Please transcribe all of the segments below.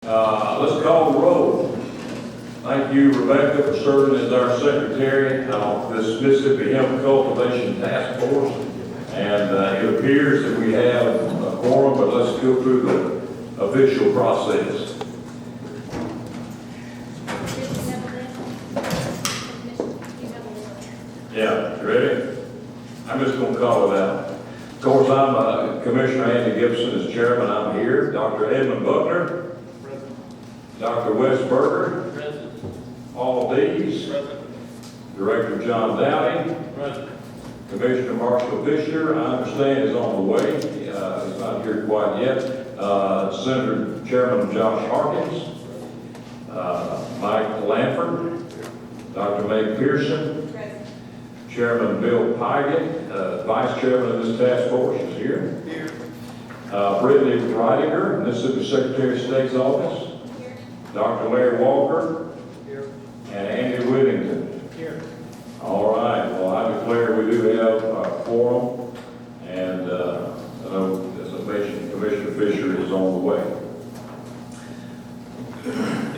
Let's call the roll. Thank you, Rebecca, for serving as our secretary of this Mississippi Hemp Cultivation Task Force. And it appears that we have a quorum, but let's go through the official process. Yeah, you ready? I'm just going to call it out. Of course, I'm Commissioner Andy Gibson as chairman. I'm here. Dr. Edmund Buckner. Present. Dr. Wes Berger. Present. Paul Dees. Present. Director John Downey. Present. Commissioner Marshall Fisher, I understand, is on the way. He's not here quite yet. Senator Chairman Josh Harkins. Mike Lanford. Dr. Meg Pearson. Present. Chairman Bill Pygott, Vice Chairman of this task force, is here. Here. Brittany Ridinger, Mississippi Secretary of State's office. Here. Dr. Larry Walker. Here. And Andy Whittington. Here. All right. Well, I declare we do have a quorum, and I know, as I mentioned, Commissioner Fisher is on the way.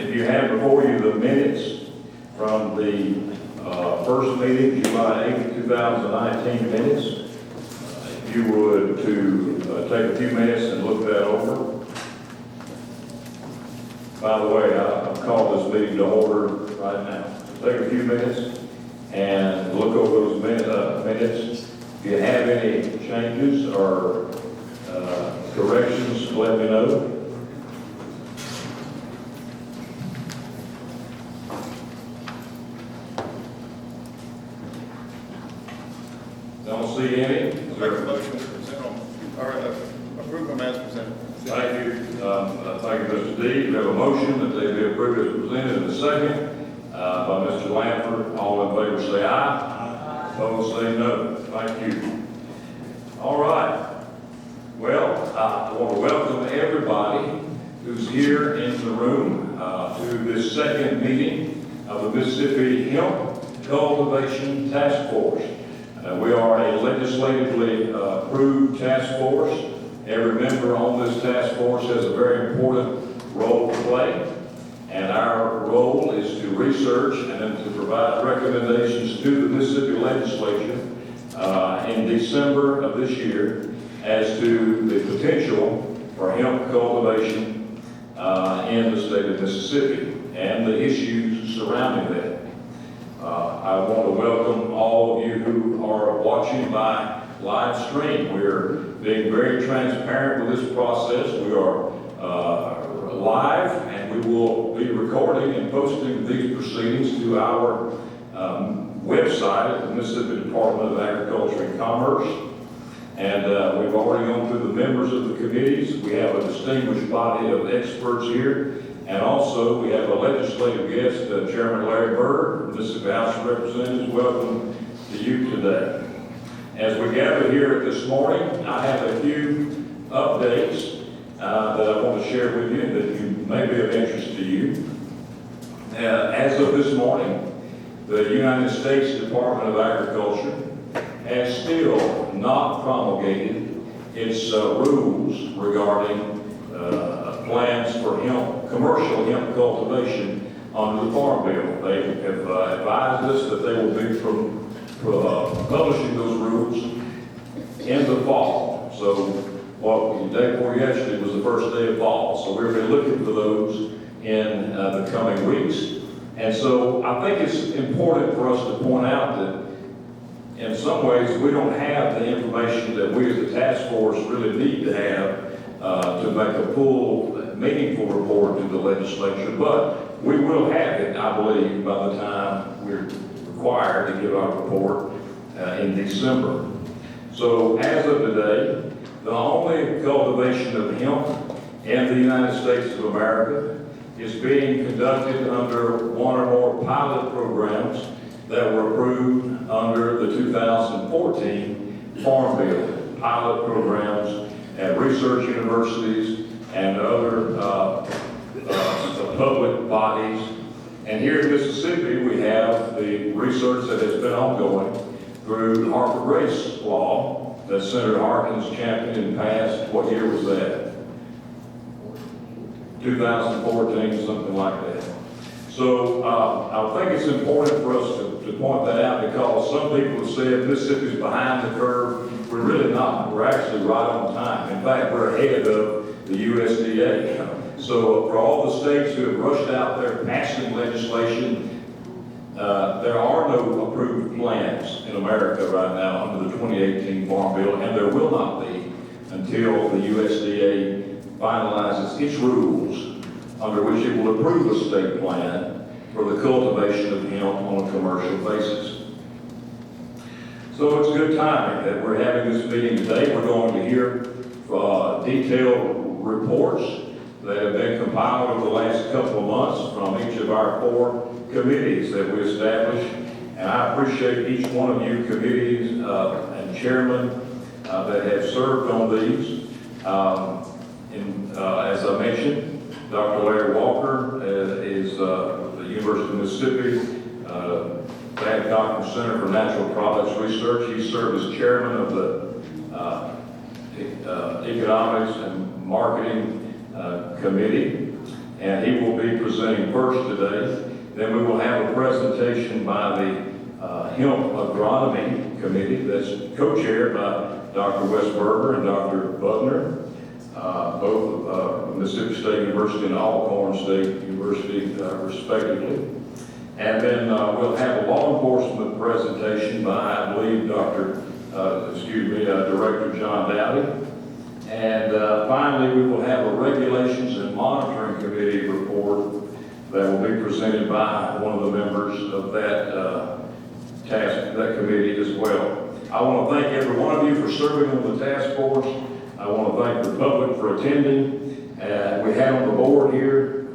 If you have before you the minutes from the first meeting, July 8, 2019 minutes, if you would to take a few minutes and look that over. By the way, I've called this meeting to order right now. Take a few minutes and look over those minutes. If you have any changes or corrections, let me know. Don't see any. Is there a motion to present them, or approve them as presented? Thank you. Thank you, Mr. Dees. We have a motion that they be approved as presented in a second by Mr. Lanford. All in favor say aye. Aye. Opposed say no. Thank you. All right. Well, I want to welcome everybody who's here in the room to this second meeting of the Mississippi Hemp Cultivation Task Force. We are a legislatively approved task force. Every member on this task force has a very important role to play. And our role is to research and then to provide recommendations to the Mississippi legislature in December of this year as to the potential for hemp cultivation in the state of Mississippi and the issues surrounding that. I want to welcome all of you who are watching by live stream. We're being very transparent with this process. We are live, and we will be recording and posting these proceedings to our website at the Mississippi Department of Agriculture and Commerce. And we've already gone through the members of the committees. We have a distinguished body of experts here. And also, we have a legislative guest, Chairman Larry Berger, Mississippi House of Representatives. Welcome to you today. As we gather here this morning, I have a few updates that I want to share with you that may be of interest to you. As of this morning, the United States Department of Agriculture has still not promulgated its rules regarding plans for commercial hemp cultivation under the Farm Bill. They have advised us that they will be publishing those rules in the fall. So the day before yesterday was the first day of fall. So we're going to be looking for those in the coming weeks. And so I think it's important for us to point out that in some ways we don't have the information that we as a task force really need to have to make a full, meaningful report to the legislature, but we will have it, I believe, by the time we're required to give our report in December. So as of today, the only cultivation of hemp in the United States of America is being conducted under one or more pilot programs that were approved under the 2014 Farm Bill. Pilot programs at research universities and other public bodies. And here in Mississippi, we have the research that has been ongoing through Harper Grace law that Senator Harkins championed and passed. What year was that? 2014, something like that. So I think it's important for us to point that out, because some people have said Mississippi's behind the curve. We're really not. We're actually right on time. In fact, we're ahead of the USDA. So for all the states who have rushed out there passing legislation, there are no approved plans in America right now under the 2018 Farm Bill, and there will not be until the USDA finalizes its rules under which it will approve a state plan for the cultivation of hemp on a commercial basis. So it's good timing that we're having this meeting today. We're going to hear detailed reports that have been compiled over the last couple of months from each of our 4 committees that we established. And I appreciate each one of you committees and chairmen that have served on these. As I mentioned, Dr. Larry Walker is the University of Mississippi Babcock Center for Natural Products Research. He served as chairman of the Economics and Marketing Committee, and he will be presenting first today. Then we will have a presentation by the Hemp Agronomy Committee that's co-chaired by Dr. Westberger and Dr. Butner, both of Mississippi State University and Alcorn State University, respectively. And then we'll have a law enforcement presentation by, I believe, Director John Dowdy. And finally, we will have a Regulations and Monitoring Committee report that will be presented by one of the members of that that committee as well. I want to thank every one of you for serving on the task force. I want to thank the public for attending. We had on the board here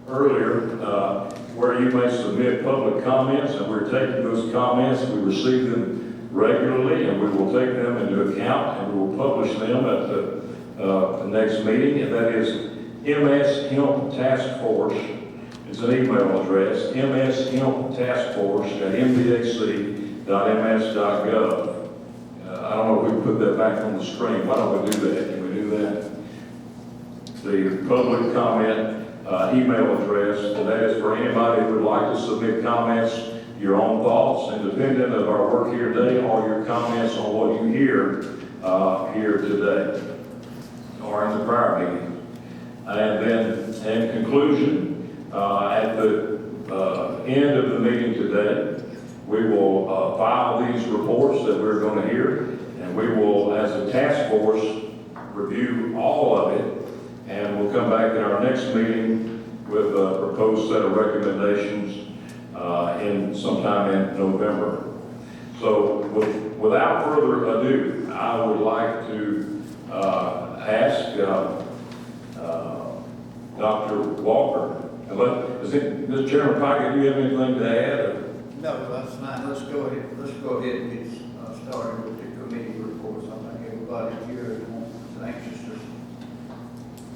earlier where you may submit public comments, and we're taking those comments. We receive them regularly, and we will take them into account, and we will publish them at the next meeting, and that is MS Hemp Task Force. It's an email address, mshemptaskforce@mbac.ms.gov. I don't know if we can put that back on the screen. Why don't we do that? Can we do that? The public comment email address, and that is for anybody who would like to submit comments, your own thoughts, independent of our work here today, or your comments on what you hear here today or in the prior meeting. And then, in conclusion, at the end of the meeting today, we will file these reports that we're going to hear, and we will, as a task force, review all of it, and we'll come back at our next meeting with a proposed set of recommendations in sometime in November. So without further ado, I would like to ask Dr. Walker. Mr. Chairman Pickett, do you have anything to add? No, that's fine. Let's go ahead and get started with the committee reports. I think everybody here is anxious to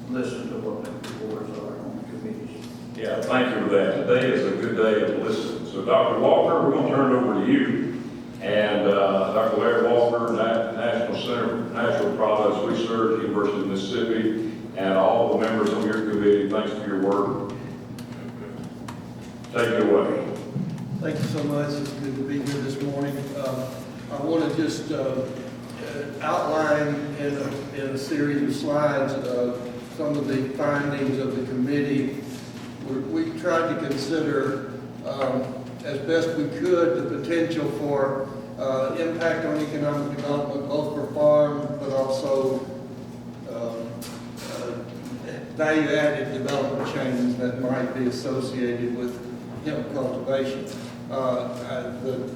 listen to what the reports are on the committees. Yeah, thank you for that. Today is a good day to listen. So Dr. Walker, we're going to turn it over to you. And Dr. Larry Walker, National Center for Natural Products Research, University of Mississippi, and all the members of your committee, thanks for your work. Take it away. Thank you so much. It's good to be here this morning. I want to just outline in a series of slides some of the findings of the committee. We tried to consider, as best we could, the potential for impact on economic development, both for farm, but also value-added development chains that might be associated with hemp cultivation. The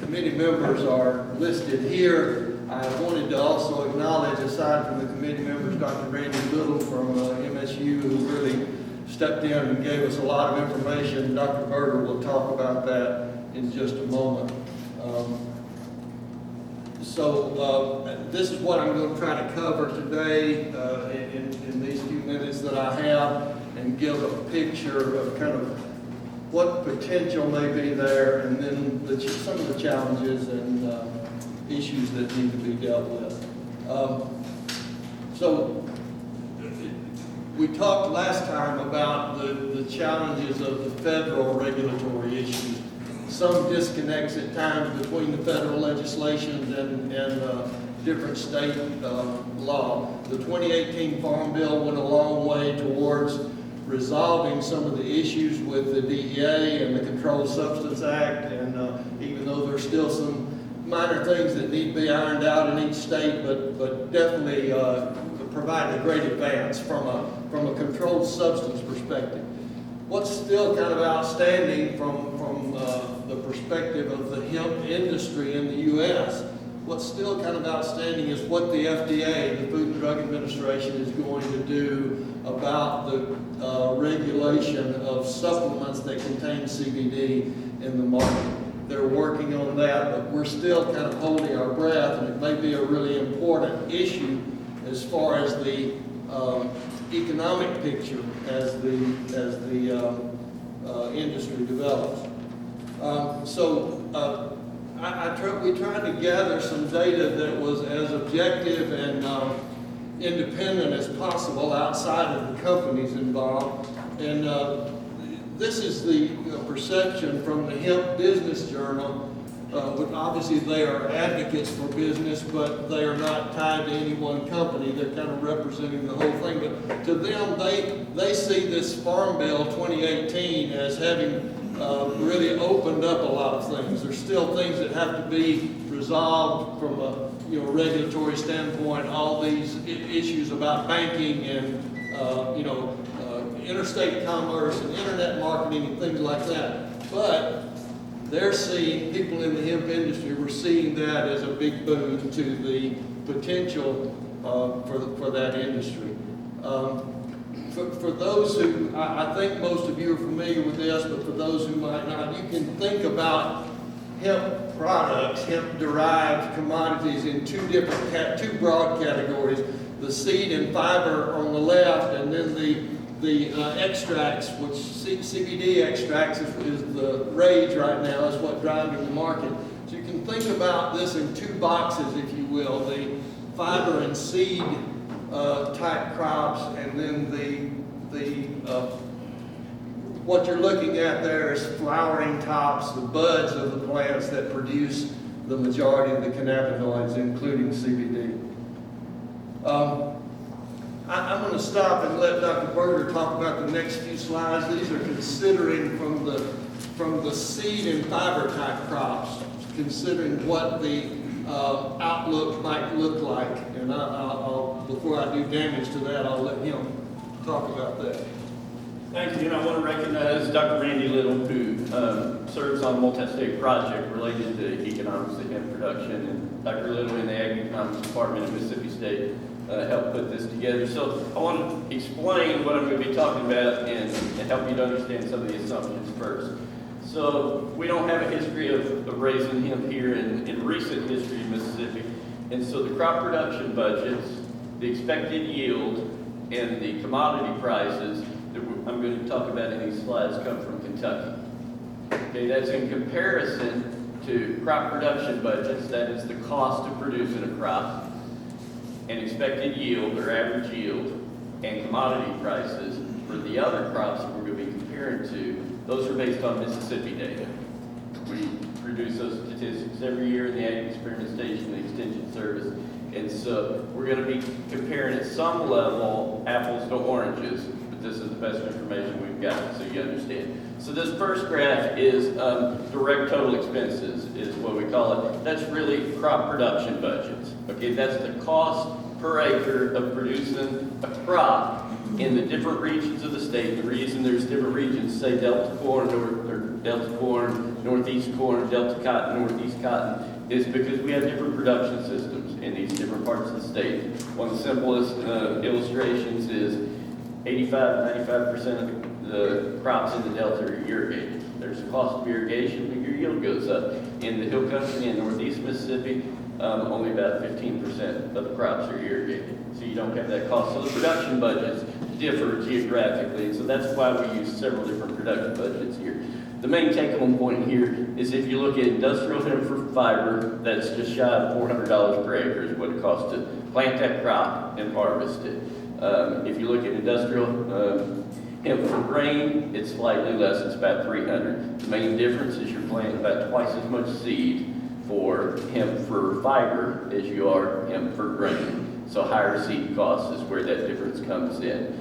committee members are listed here. I wanted to also acknowledge, aside from the committee members, Dr. Randy Little from MSU, who really stepped in and gave us a lot of information. Dr. Berger will talk about that in just a moment. This is what I'm going to try to cover today in these few minutes that I have, and give a picture of kind of what potential may be there, and then some of the challenges and issues that need to be dealt with. we talked last time about the challenges of the federal regulatory issues. Some disconnects at times between the federal legislation and different state law. The 2018 Farm Bill went a long way towards resolving some of the issues with the DEA and the Controlled Substance Act, and even though there's still some minor things that need to be ironed out in each state, but definitely provide a great advance from a controlled substance perspective. What's still kind of outstanding from the perspective of the hemp industry in the U.S., what's still kind of outstanding is what the FDA, the Food and Drug Administration, is going to do about the regulation of supplements that contain CBD in the market. They're working on that, but we're still kind of holding our breath, and it may be a really important issue as far as the economic picture as the industry develops. We tried to gather some data that was as objective and independent as possible outside of the companies involved. And this is the perception from the Hemp Business Journal. Obviously, they are advocates for business, but they are not tied to any one company. They're kind of representing the whole thing. But to them, they see this Farm Bill 2018 as having really opened up a lot of things. There's still things that have to be resolved from a regulatory standpoint. All these issues about banking and interstate commerce and internet marketing and things like that. But they're seeing, people in the hemp industry were seeing that as a big boon to the potential for that industry. For those who, I think most of you are familiar with this, but for those who might not, you can think about hemp products, hemp-derived commodities in two broad categories: the seed and fiber on the left, and then the extracts, which CBD extracts is the rage right now, is what driving the market. So you can think about this in two boxes, if you will: the fiber and seed type crops, and then what you're looking at there is flowering tops, the buds of the plants that produce the majority of the cannabinoids, including CBD. I'm going to stop and let Dr. Berger talk about the next few slides. These are considering from the seed and fiber type crops, considering what the outlook might look like. And before I do damage to that, I'll let him talk about that. Thank you, and I want to recognize Dr. Randy Little, who serves on a multi-state project related to economics and hemp production, and Dr. Little in the Ag Economics Department of Mississippi State helped put this together. So I want to explain what I'm going to be talking about and help you to understand some of the assumptions first. So we don't have a history of raising hemp here in recent history of Mississippi, and so the crop production budgets, the expected yield, and the commodity prices that I'm going to talk about in these slides come from Kentucky. Okay, that's in comparison to crop production budgets, that is the cost of producing a crop, and expected yield or average yield, and commodity prices for the other crops that we're going to be comparing to. Those are based on Mississippi data. We produce those statistics every year in the Ag Experimentation and Extension Service. And so we're going to be comparing at some level apples to oranges, but this is the best information we've got, so you understand. So this first graph is direct total expenses, is what we call it. That's really crop production budgets. Okay, that's the cost per acre of producing a crop in the different regions of the state. The reason there's different regions, say Delta corn, or Delta corn, Northeast corn, Delta cotton, Northeast cotton, is because we have different production systems in these different parts of the state. One of the simplest illustrations is 85-95% of the crops in the Delta are irrigated. There's a cost of irrigation, but your yield goes up. In the hill country in Northeast Mississippi, only about 15% of the crops are irrigated. So you don't have that cost. So the production budgets differ geographically, and so that's why we use several different production budgets here. The main take-home point here is if you look at industrial hemp for fiber, that's just shy of $400 per acre is what it costs to plant that crop and harvest it. If you look at industrial hemp for grain, it's slightly less, it's about 300. The main difference is you're planting about twice as much seed for hemp for fiber as you are hemp for grain. So higher seed costs is where that difference comes in.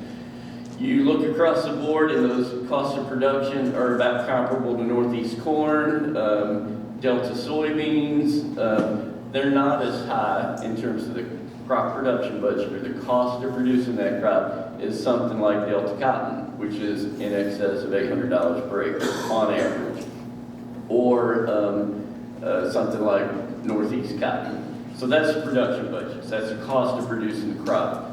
You look across the board and those costs of production are about comparable to Northeast corn, Delta soybeans. They're not as high in terms of the crop production budget or the cost of producing that crop is something like Delta cotton, which is in excess of $800 per acre on average, or something like Northeast cotton. So that's the production budgets. That's the cost of producing the crop.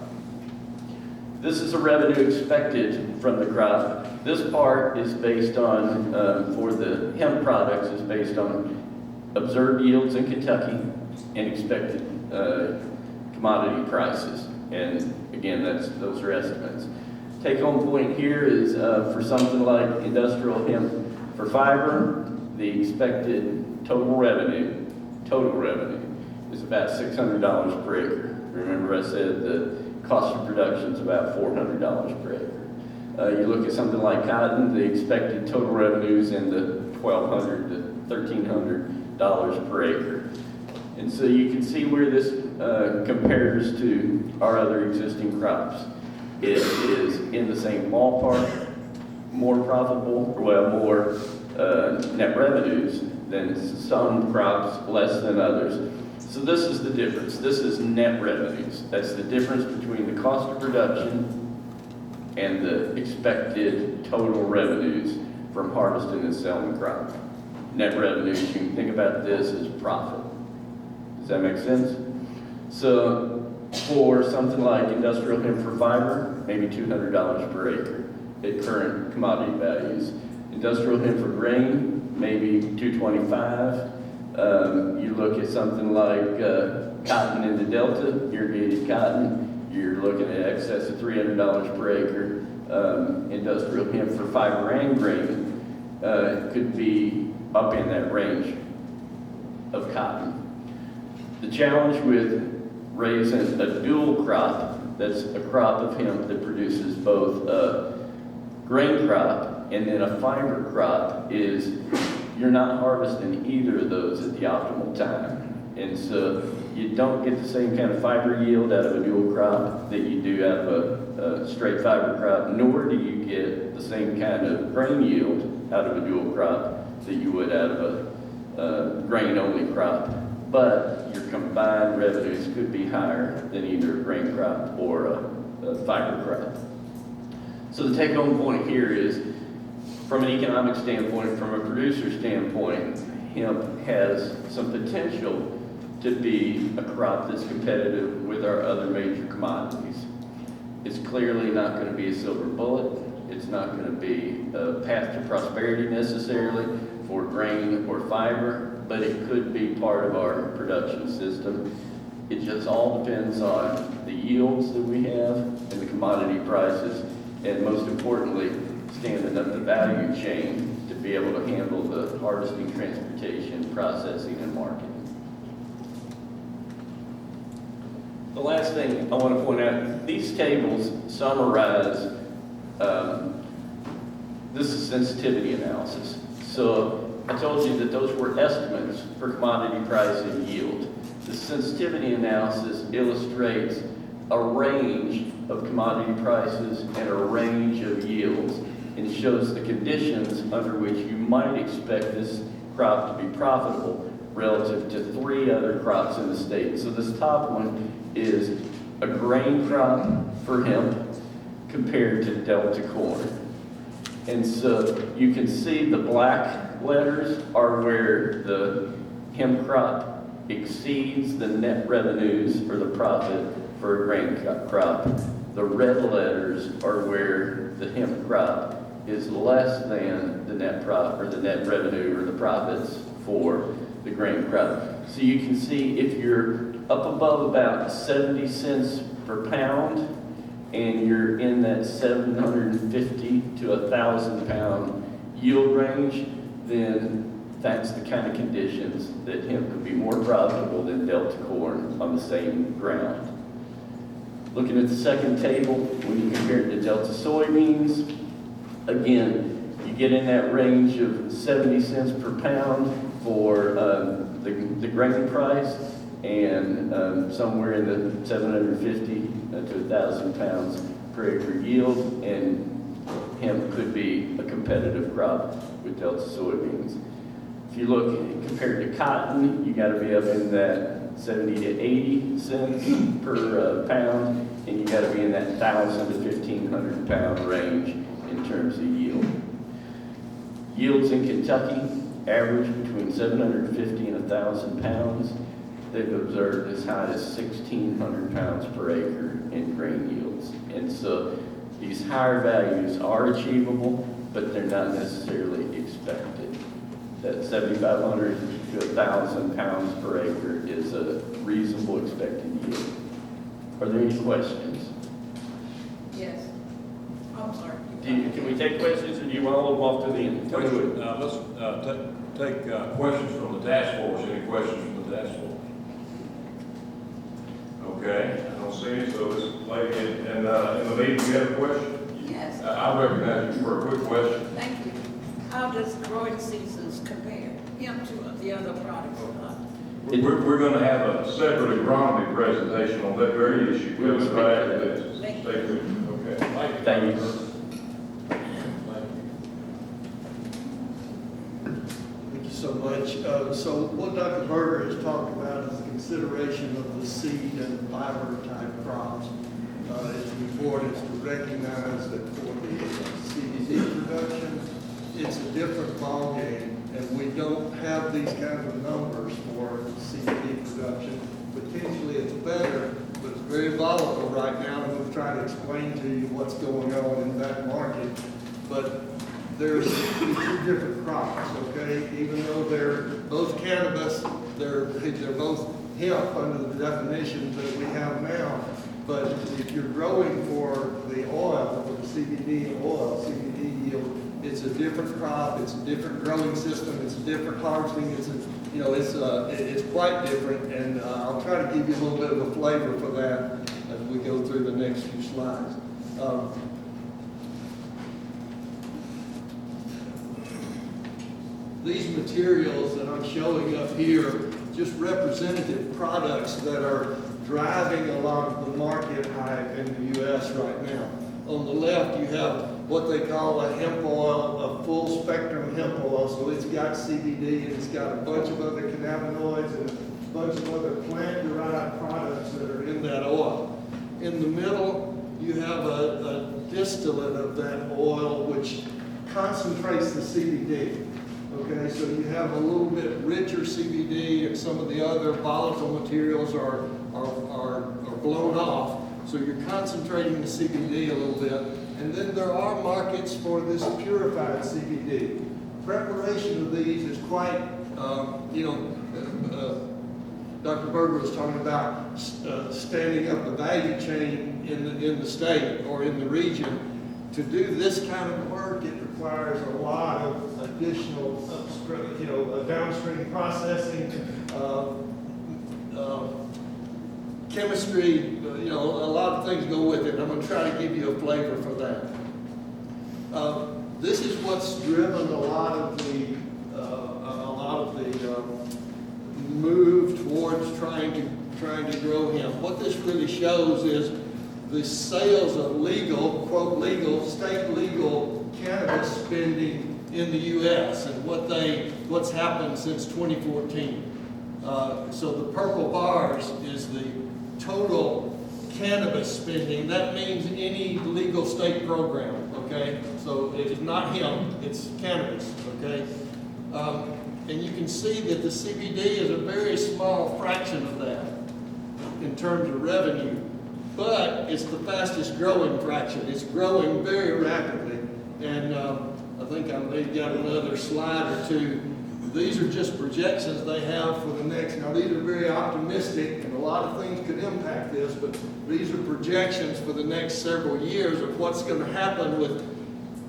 This is a revenue expected from the crop. This part is based on, for the hemp products, is based on observed yields in Kentucky and expected commodity prices. And again, those are estimates. Take home point here is for something like industrial hemp for fiber, the expected total revenue is about $600 per acre. Remember I said the cost of production is about $400 per acre. You look at something like cotton, the expected total revenues in the $1,200 to $1,300 per acre. And so you can see where this compares to our other existing crops. It is in the same ballpark, more profitable, more net revenues than some crops, less than others. So this is the difference. This is net revenues. That's the difference between the cost of production and the expected total revenues from harvesting and selling the crop. Net revenues, you can think about this as profit. Does that make sense? So for something like industrial hemp for fiber, maybe $200 per acre at current commodity values. Industrial hemp for grain, maybe $225. You look at something like cotton in the Delta, irrigated cotton, you're looking at excess of $300 per acre. Industrial hemp for fiber and grain could be up in that range of cotton. The challenge with raising a dual crop, that's a crop of hemp that produces both a grain crop and then a fiber crop, is you're not harvesting either of those at the optimal time. And so you don't get the same kind of fiber yield out of a dual crop that you do out of a straight fiber crop, nor do you get the same kind of grain yield out of a dual crop that you would out of a grain-only crop. But your combined revenues could be higher than either a grain crop or a fiber crop. So the take-home point here is, from an economic standpoint, from a producer standpoint, hemp has some potential to be a crop that's competitive with our other major commodities. It's clearly not going to be a silver bullet. It's not going to be a path to prosperity necessarily for grain or fiber, but it could be part of our production system. It just all depends on the yields that we have and the commodity prices, and most importantly, standing up the value chain to be able to handle the harvesting, transportation, processing, and marketing. The last thing I want to point out, these tables summarize, this is sensitivity analysis. So I told you that those were estimates for commodity price and yield. The sensitivity analysis illustrates a range of commodity prices and a range of yields, and shows the conditions under which you might expect this crop to be profitable relative to 3 other crops in the state. So this top one is a grain crop for hemp compared to Delta corn. And so you can see the black letters are where the hemp crop exceeds the net revenues or the profit for a grain crop. The red letters are where the hemp crop is less than the net profit or the net revenue or the profits for the grain crop. So you can see if you're up above about 70 cents per pound and you're in that 750 to 1,000 pound yield range, then that's the kind of conditions that hemp could be more profitable than Delta corn on the same ground. Looking at the second table, when you compare it to Delta soybeans, again, you get in that range of 70 cents per pound for the grain price, and somewhere in the 750 to 1,000 pounds per acre yield, and hemp could be a competitive crop with Delta soybeans. If you look compared to cotton, you got to be up in that 70 to 80 cents per pound, and you got to be in that 1,000 to 1,500 pound range in terms of yield. Yields in Kentucky average between 750 and 1,000 pounds. They've observed as high as 1,600 pounds per acre in grain yields. And so these higher values are achievable, but they're not necessarily expected. That 7,500 to 1,000 pounds per acre is a reasonable expected yield. Are there any questions? Yes. I'm sorry. Can we take questions, or do you want to hold them off to the end? Tell me what- Let's take questions from the task force. Any questions from the task force? Okay, I don't see any, so this lady in the meeting, you have a question? Yes, I recognize you for a quick question. thank you. How does growing seasons compare him to the other products? We're going to have a separate agronomy presentation on that very issue. We'll Coming speak right to after that. this. Thank Stay tuned. Okay. Thank you. Thank you so much. So what Dr. Berger has talked about is the consideration of the seed and fiber type crops. It's important to recognize that for the CBD production, it's a different ballgame, and we don't have these kinds of numbers for CBD production. Potentially it's better, but it's very volatile right now, and we'll try to explain to you what's going on in that market. But there's two different crops, okay? Even though they're both cannabis, they're both hemp under the definitions that we have now. But if you're growing for the oil, for the CBD oil, CBD yield, it's a different crop, it's a different growing system, it's a different harvesting, it's quite different, and I'll try to give you a little bit of a flavor for that as we go through the next few slides. These materials that I'm showing up here, just representative products that are driving a lot of the market hype in the U.S. right now. On the left, you have what they call a hemp oil, a full spectrum hemp oil. So it's got CBD and it's got a bunch of other cannabinoids and a bunch of other plant-derived products that are in that oil. In the middle, you have a distillate of that oil which concentrates the CBD. Okay, so you have a little bit richer CBD, and some of the other volatile materials are blown off. So you're concentrating the CBD a little bit. And then there are markets for this purified CBD. Preparation of these is quite, Dr. Berger was talking about standing up a value chain in the state or in the region. To do this kind of work, it requires a lot of additional downstream processing, chemistry, a lot of things go with it. I'm going to try to give you a flavor for that. This is what's driven a lot of the move towards trying to grow hemp. What this really shows is the sales of legal, quote legal, state legal cannabis spending in the U.S. and what's happened since 2014. So the purple bars is the total cannabis spending. That means any legal state program, okay? So it is not hemp, it's cannabis, okay? And you can see that the CBD is a very small fraction of that in terms of revenue, but it's the fastest growing fraction. It's growing very rapidly. And I think I may got another slide or two. These are just projections they have for the next, now these are very optimistic and a lot of things could impact this, but these are projections for the next several years of what's going to happen with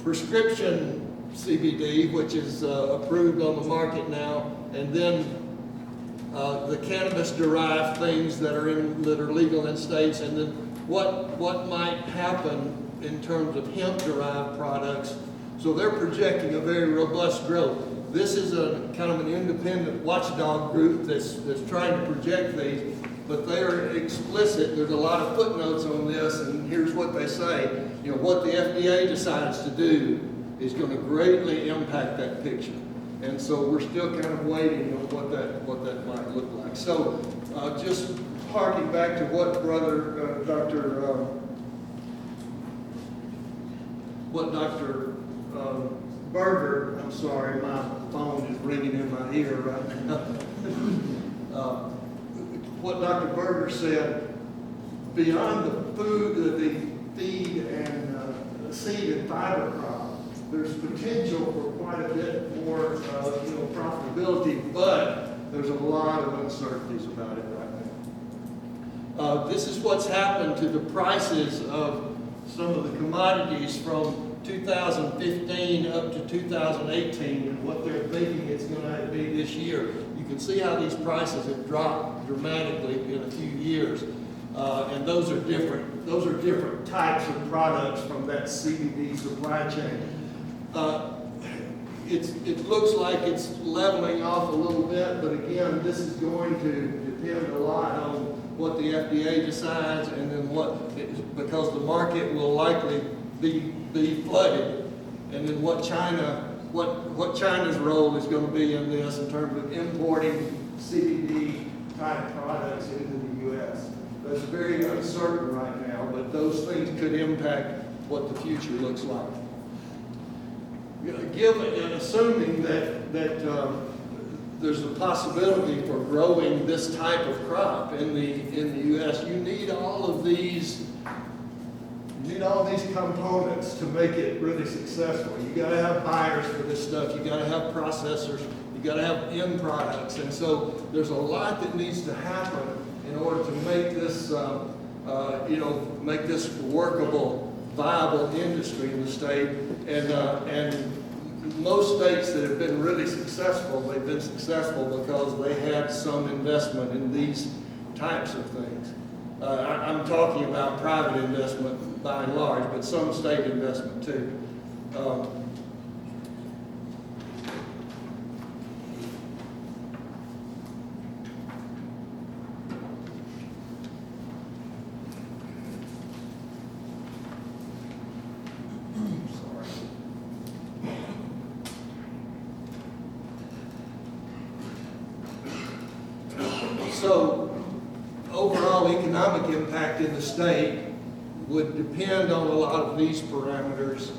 prescription CBD, which is approved on the market now, and then the cannabis-derived things that are legal in states, and then what might happen in terms of hemp-derived products. So they're projecting a very robust growth. This is a kind of an independent watchdog group that's trying to project these, but they are explicit. There's a lot of footnotes on this, and here's what they say. You know, what the FDA decides to do is going to greatly impact that picture. And so we're still kind of waiting on what that might look like. So just harking back to what Dr. Berger, I'm sorry, my phone is ringing in my ear right now. What Dr. Berger said, beyond the food, the feed and seed and fiber crop, there's potential for quite a bit more, profitability, but there's a lot of uncertainties about it right now. This is what's happened to the prices of some of the commodities from 2015 up to 2018 and what they're thinking it's going to be this year. You can see how these prices have dropped dramatically in a few years. And those are different types of products from that CBD supply chain. It looks like it's leveling off a little bit, but again, this is going to depend a lot on what the FDA decides, and then because the market will likely be flooded, and then what China's role is going to be in this in terms of importing CBD type products into the U.S. That's very uncertain right now, but those things could impact what the future looks like. Assuming that there's a possibility for growing this type of crop in the U.S., you need all of these components to make it really successful. You got to have buyers for this stuff. You got to have processors. You got to have end products, and so there's a lot that needs to happen in order to make this, make this workable, viable industry in the state. And most states that have been really successful, they've been successful because they had some investment in these types of things. I'm talking about private investment by and large, but some state investment too. So, overall economic impact in the state would depend on a lot of these parameters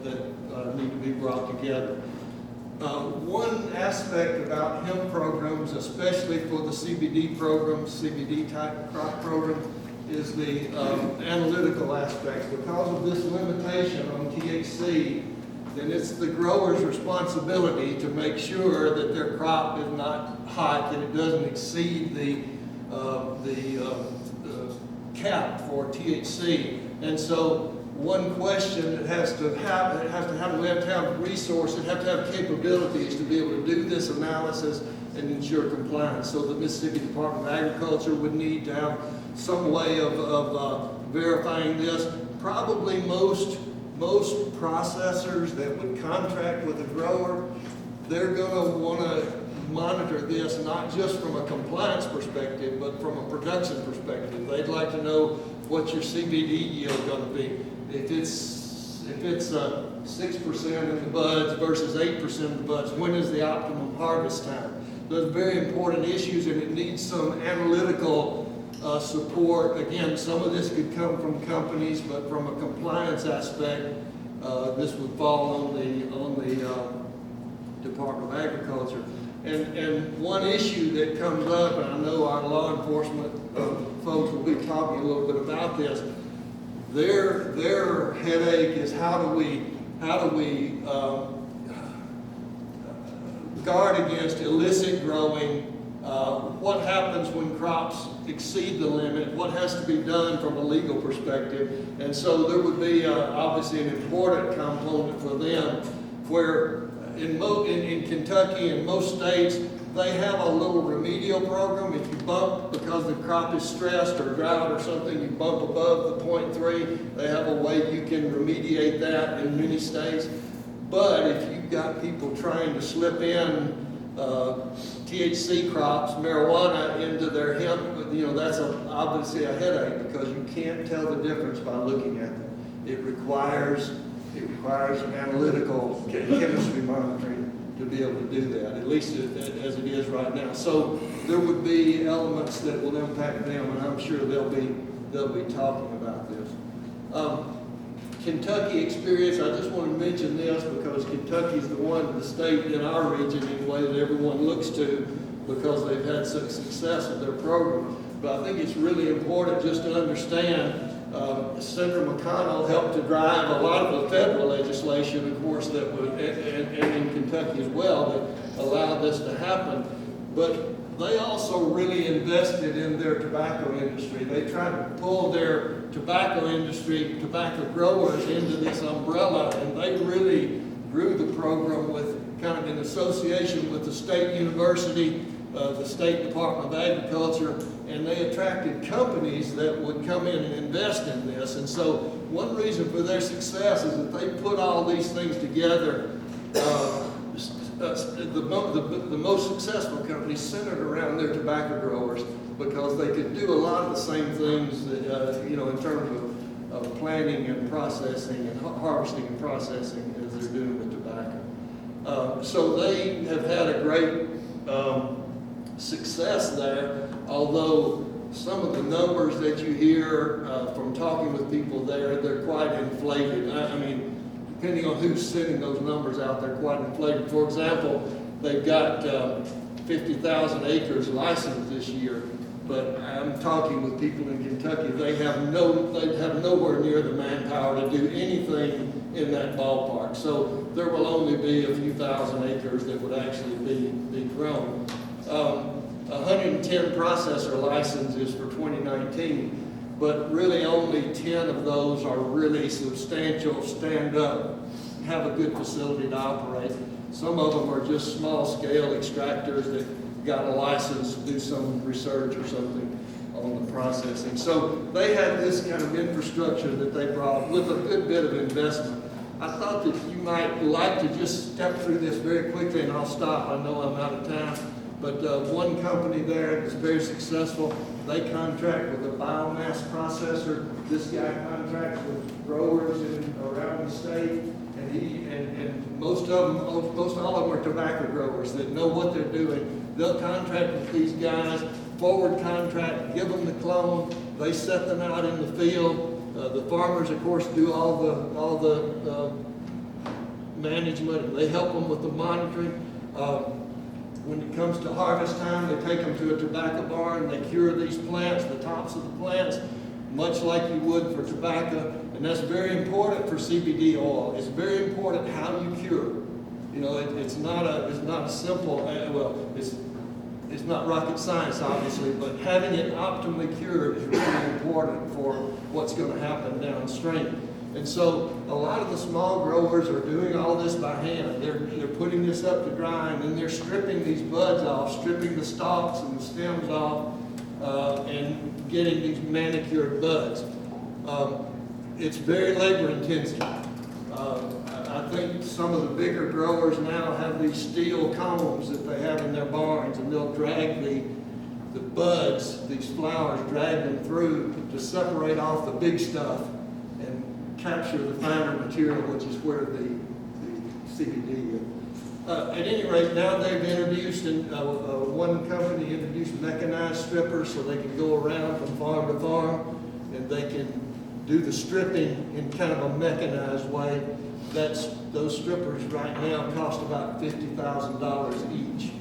that need to be brought together. One aspect about hemp programs, especially for the CBD programs, CBD type crop program, is the analytical aspect. Because of this limitation on THC, then it's the grower's responsibility to make sure that their crop is not hot, that it doesn't exceed the cap for THC. And so one question that has to happen, we have to have resources, have to have capabilities to be able to do this analysis and ensure compliance. So the Mississippi Department of Agriculture would need to have some way of verifying this. Probably most processors that would contract with a grower, they're going to want to monitor this not just from a compliance perspective, but from a production perspective. They'd like to know what your CBD yield is going to be. If it's 6% in the buds versus 8% in the buds, when is the optimum harvest time? Those are very important issues, and it needs some analytical support. Again, some of this could come from companies, but from a compliance aspect, this would fall on the Department of Agriculture. And one issue that comes up, and I know our law enforcement folks will be talking a little bit about this, their headache is how do we guard against illicit growing? What happens when crops exceed the limit? What has to be done from a legal perspective? And so there would be obviously an important component for them where in Kentucky and most states, they have a little remedial program. If you bump because the crop is stressed or drought or something, you bump above the 0.3, they have a way you can remediate that in many states. But if you've got people trying to slip in THC crops, marijuana into their hemp, that's obviously a headache because you can't tell the difference by looking at them. It requires analytical chemistry monitoring to be able to do that, at least as it is right now. So there would be elements that will impact them, and I'm sure they'll be talking about this. Kentucky experience, I just want to mention this because Kentucky is the state in our region anyway that everyone looks to because they've had such success with their program. But I think it's really important just to understand Senator McConnell helped to drive a lot of the federal legislation, of course, that would, and in Kentucky as well, that allowed this to happen. But they also really invested in their tobacco industry. They tried to pull their tobacco growers into this umbrella, and they really grew the program with kind of in association with the state university, the State Department of Agriculture, and they attracted companies that would come in and invest in this. And so one reason for their success is that they put all these things together. The most successful companies centered around their tobacco growers because they could do a lot of the same things that, in terms of planting and processing and harvesting and processing as they're doing with tobacco. So they have had a great success there, although some of the numbers that you hear from talking with people there, they're quite inflated. I mean, depending on who's sending those numbers out, they're quite inflated. For example, they've got 50,000 acres licensed this year, but I'm talking with people in Kentucky, they have nowhere near the manpower to do anything in that ballpark. So there will only be a few thousand acres that would actually be grown. 110 processor licenses for 2019, but really only 10 of those are really substantial, stand up, have a good facility to operate. Some of them are just small scale extractors that got a license to do some research or something on the processing. So they had this kind of infrastructure that they brought with a good bit of investment. I thought that you might like to just step through this very quickly, and I'll stop. I know I'm out of time. But one company there is very successful. They contract with a biomass processor. This guy contracts with growers around the state, and most all of them are tobacco growers that know what they're doing. They'll contract with these guys, forward contract, give them the clone. They set them out in the field. The farmers, of course, do all the management. They help them with the monitoring. When it comes to harvest time, they take them to a tobacco barn, they cure these plants, the tops of the plants, much like you would for tobacco, and that's very important for CBD oil. It's very important how you cure. It's not a simple, it's not rocket science, obviously, but having it optimally cured is really important for what's going to happen downstream. And so a lot of the small growers are doing all this by hand. They're putting this up to dry, and then they're stripping these buds off, stripping the stalks and the stems off, and getting these manicured buds. It's very labor intensive. I think some of the bigger growers now have these steel combs that they have in their barns, and they'll drag the buds, these flowers, drag them through to separate off the big stuff and capture the finer material, which is where the CBD is. At any rate, now they've introduced, one company introduced mechanized strippers so they can go around from farm to farm, and they can do the stripping in kind of a mechanized way. Those strippers right now cost about $50,000 each.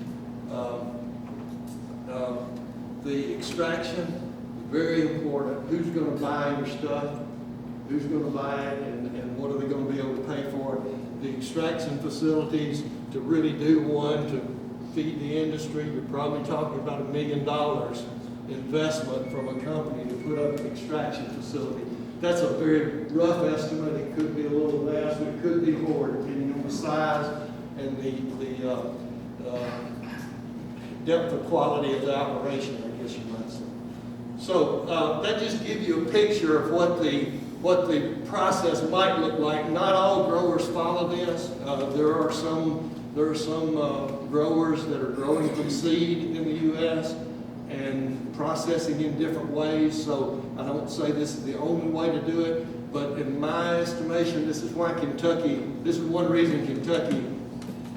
The extraction, very important. Who's going to buy your stuff? Who's going to buy it, and what are they going to be able to pay for it? The extraction facilities, to really do one to feed the industry, you're probably talking about $1 million investment from a company to put up an extraction facility. That's a very rough estimate. It could be a little less, it could be more, depending on the size and the depth of quality of the operation, I guess you might say. So that just gives you a picture of what the process might look like. Not all growers follow this. There are some growers that are growing from seed in the U.S. and processing in different ways. So I don't say this is the only way to do it, but in my estimation, this is why this is one reason Kentucky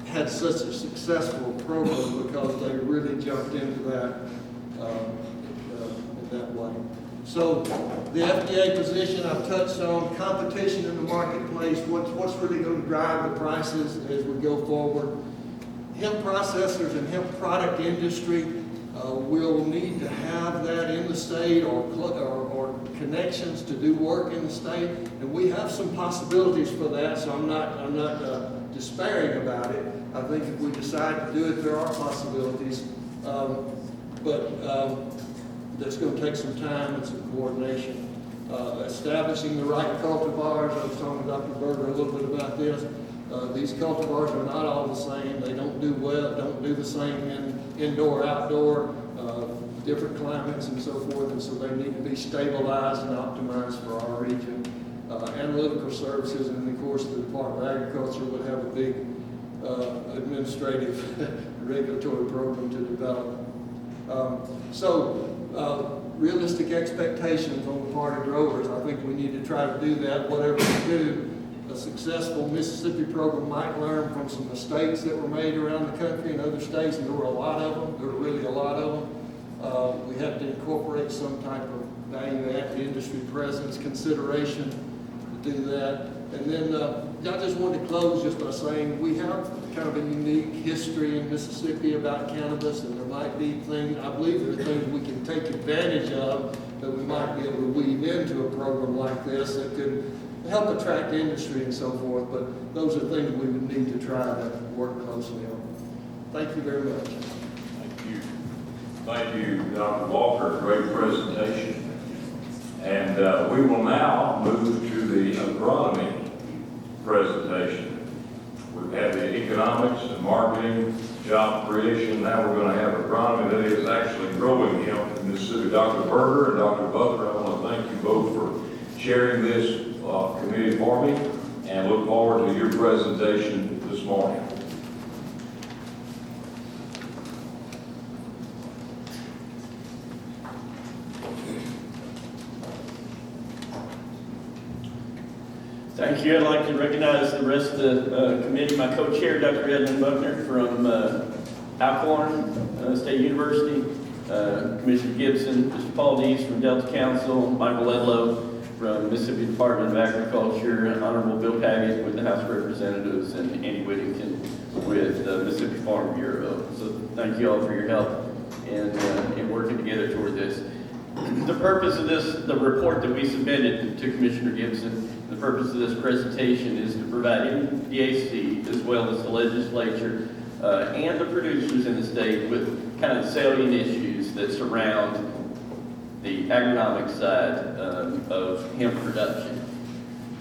had such a successful program, because they really jumped into that in that way. So the FDA position I've touched on, competition in the marketplace, what's really going to drive the prices as we go forward. Hemp processors and hemp product industry will need to have that in the state or connections to do work in the state, and we have some possibilities for that. So I'm not despairing about it. I think if we decide to do it, there are possibilities, but that's going to take some time and some coordination. Establishing the right cultivars. I was talking to Dr. Berger a little bit about this. These cultivars are not all the same. They don't do the same in indoor, outdoor, different climates and so forth, and so they need to be stabilized and optimized for our region. Analytical services, and of course the Department of Agriculture would have a big administrative regulatory program to develop. Realistic expectations on the part of growers. I think we need to try to do that, whatever we do. A successful Mississippi program might learn from some mistakes that were made around the country and other states, and there were a lot of them. There were really a lot of them. We have to incorporate some type of value-add industry presence consideration to do that. And then I just wanted to close just by saying we have kind of a unique history in Mississippi about cannabis, and there might be things, I believe there are things we can take advantage of that we might be able to weave into a program like this that could help attract industry and so forth, but those are things we would need to try to work closely on. Thank you very much. Thank you. Thank you, Dr. Walker. Great presentation. And we will now move to the agronomy presentation. We've had the economics and marketing, job creation. Now we're going to have agronomy that is actually growing hemp in Mississippi. Dr. Berger and Dr. Butler, I want to thank you both for sharing this committee for me, and look forward to your presentation this morning. Thank you. I'd like to recognize the rest of the committee. My co-chair, Dr. Edmund Buckner from Alcorn State University, Commissioner Gibson, Mr. Paul Deese from Delta Council, Michael Ledlow from Mississippi Department of Agriculture, Honorable Bill Paget with the House of Representatives, and Andy Whittington with the Mississippi Farm Bureau. So thank you all for your help in working together toward this. The purpose of this, the report that we submitted to Commissioner Gibson, the purpose of this presentation is to provide MDAC as well as the legislature and the producers in the state with kind of salient issues that surround the agronomic side of hemp production.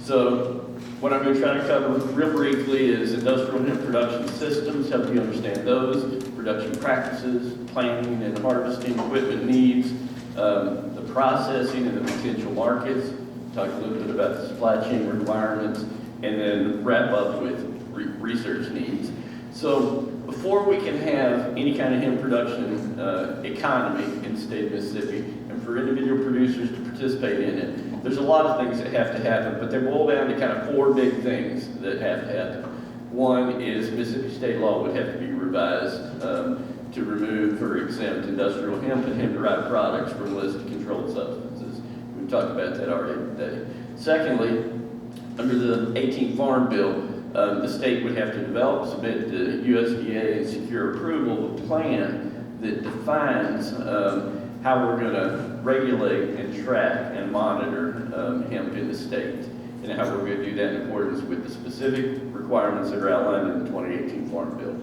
So what I'm going to try to cover real briefly is industrial hemp production systems, help you understand those, production practices, planting and harvesting equipment needs, the processing and the potential markets, talk a little bit about the supply chain requirements, and then wrap up with research needs. So before we can have any kind of hemp production economy in the state of Mississippi, and for individual producers to participate in it, there's a lot of things that have to happen, but they boil down to kind of four big things that have to happen. One is Mississippi state law would have to be revised to remove or exempt industrial hemp and hemp-derived products from the list of controlled substances. We've talked about that already today. Secondly, under the 18 Farm Bill, the state would have to develop, submit to USDA, and secure approval of a plan that defines how we're going to regulate and track and monitor hemp in the state, and how we're going to do that in accordance with the specific requirements that are outlined in the 2018 Farm Bill.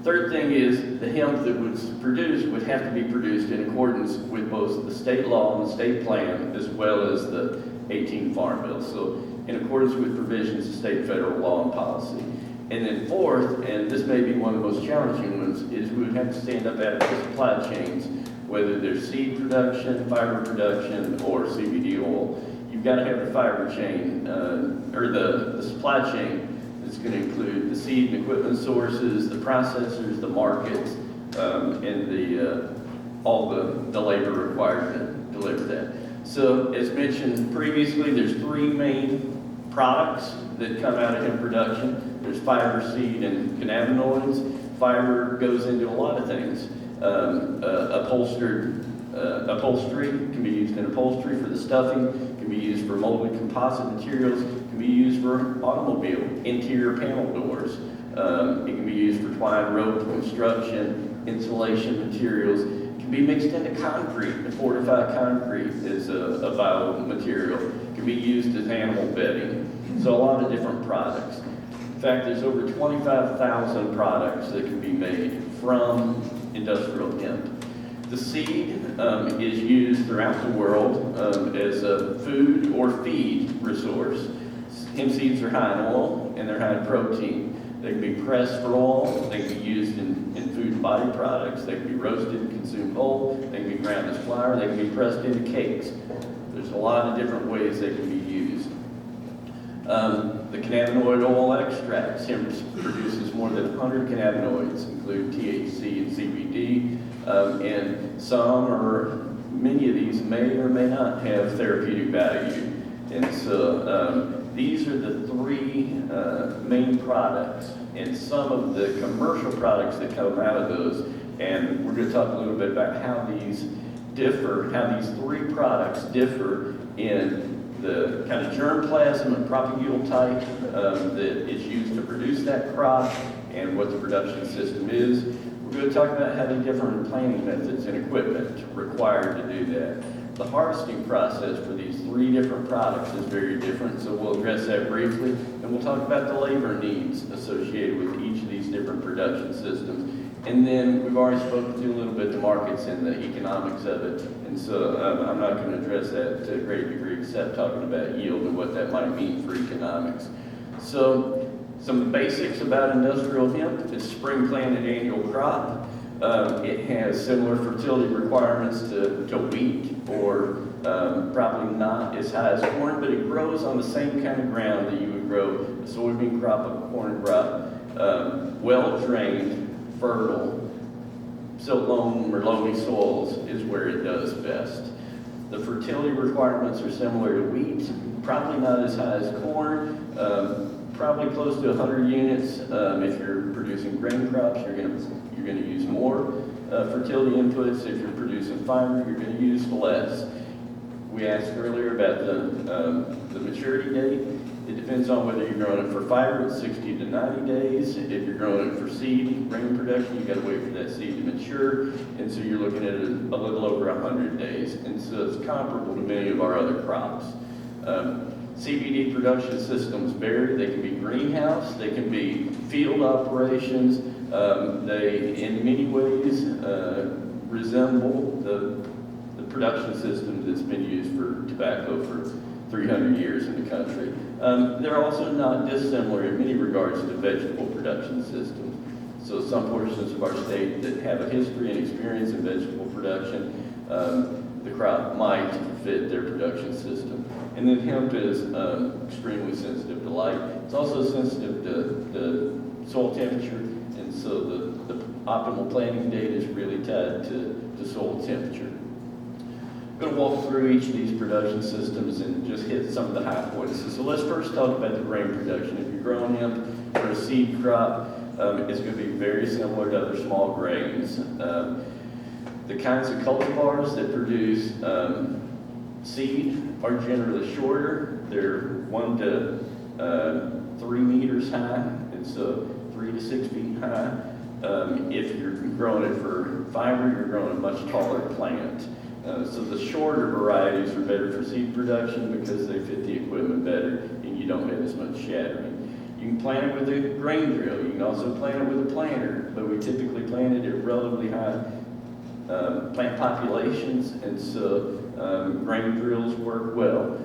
Third thing is the hemp that was produced would have to be produced in accordance with both the state law and the state plan, as well as the 18 Farm Bill. So in accordance with provisions of state and federal law and policy. And then fourth, and this may be one of the most challenging ones, is we would have to stand up at the supply chains, whether they're seed production, fiber production, or CBD oil. You've got to have the fiber chain, or the supply chain. It's going to include the seed and equipment sources, the processors, the markets, and all the labor required to deliver that. So as mentioned previously, there's three main products that come out of hemp production. There's fiber, seed, and cannabinoids. Fiber goes into a lot of things. Upholstery can be used in upholstery for the stuffing, can be used for molded composite materials, can be used for automobile interior panel doors. It can be used for twine, rope, construction, insulation materials. It can be mixed into concrete. The fortified concrete is a biomaterial. It can be used as animal bedding. So a lot of different products. In fact, there's over 25,000 products that can be made from industrial hemp. The seed is used throughout the world as a food or feed resource. Hemp seeds are high in oil and they're high in protein. They can be pressed for oil, they can be used in food and body products, they can be roasted and consumed whole, they can be ground as flour, they can be pressed into cakes. There's a lot of different ways they can be used. The cannabinoid oil extracts, hemp produces more than 100 cannabinoids, include THC and CBD, and some or many of these may or may not have therapeutic value. And so these are the three main products, and some of the commercial products that come out of those. And we're going to talk a little bit about how these differ, how these three products differ in the kind of germplasm and propagule type that is used to produce that crop and what the production system is. We're going to talk about how they differ in planting methods and equipment required to do that. The harvesting process for these three different products is very different, so we'll address that briefly. And we'll talk about the labor needs associated with each of these different production systems. And then we've already spoken to a little bit the markets and the economics of it. And so I'm not going to address that to a great degree except talking about yield and what that might mean for economics. So some basics about industrial hemp. It's spring planted annual crop. It has similar fertility requirements to wheat, or probably not as high as corn, but it grows on the same kind of ground that you would grow a soybean crop, a corn crop. Well-drained, fertile, silt loam or loamy soils is where it does best. The fertility requirements are similar to wheat, probably not as high as corn, probably close to 100 units. If you're producing grain crops, you're going to use more fertility inputs. If you're producing fiber, you're going to use less. We asked earlier about the maturity date. It depends on whether you're growing it for fiber, it's 60 to 90 days. If you're growing it for seed, grain production, you've got to wait for that seed to mature. And so you're looking at a little over 100 days. And so it's comparable to many of our other crops. CBD production systems vary. They can be greenhouse, they can be field operations. They, in many ways, resemble the production system that's been used for tobacco for 300 years in the country. They're also not dissimilar in many regards to vegetable production systems. So some portions of our state that have a history and experience in vegetable production, the crop might fit their production system. And then hemp is extremely sensitive to light. It's also sensitive to soil temperature, and so the optimal planting date is really tied to soil temperature. I'm going to walk through each of these production systems and just hit some of the high points. So let's first talk about the grain production. If you're growing hemp for a seed crop, it's going to be very similar to other small grains. The kinds of cultivars that produce seed are generally shorter. They're 1 to 3 meters high, and so 3 to 6 feet high. If you're growing it for fiber, you're growing a much taller plant. So the shorter varieties are better for seed production because they fit the equipment better and you don't have as much shattering. You can plant it with a grain drill. You can also plant it with a planter, but we typically plant it at relatively high plant populations, and so grain drills work well.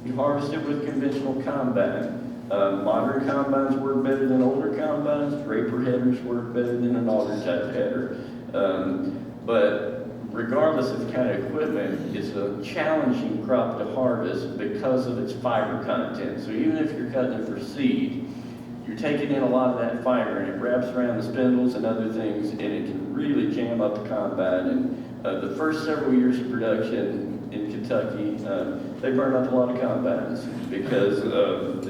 You harvest it with conventional combine. Modern combines work better than older combines. Draper headers work better than an auger type header. But regardless of the kind of equipment, it's a challenging crop to harvest because of its fiber content. So even if you're cutting it for seed, you're taking in a lot of that fiber, and it wraps around the spindles and other things, and it can really jam up the combine. And the first several years of production in Kentucky, they burned up a lot of combines because of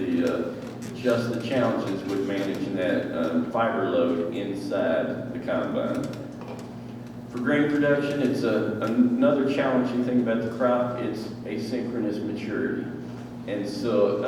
just the challenges with managing that fiber load inside the combine. For grain production, it's another challenging thing about the crop. It's asynchronous maturity. And so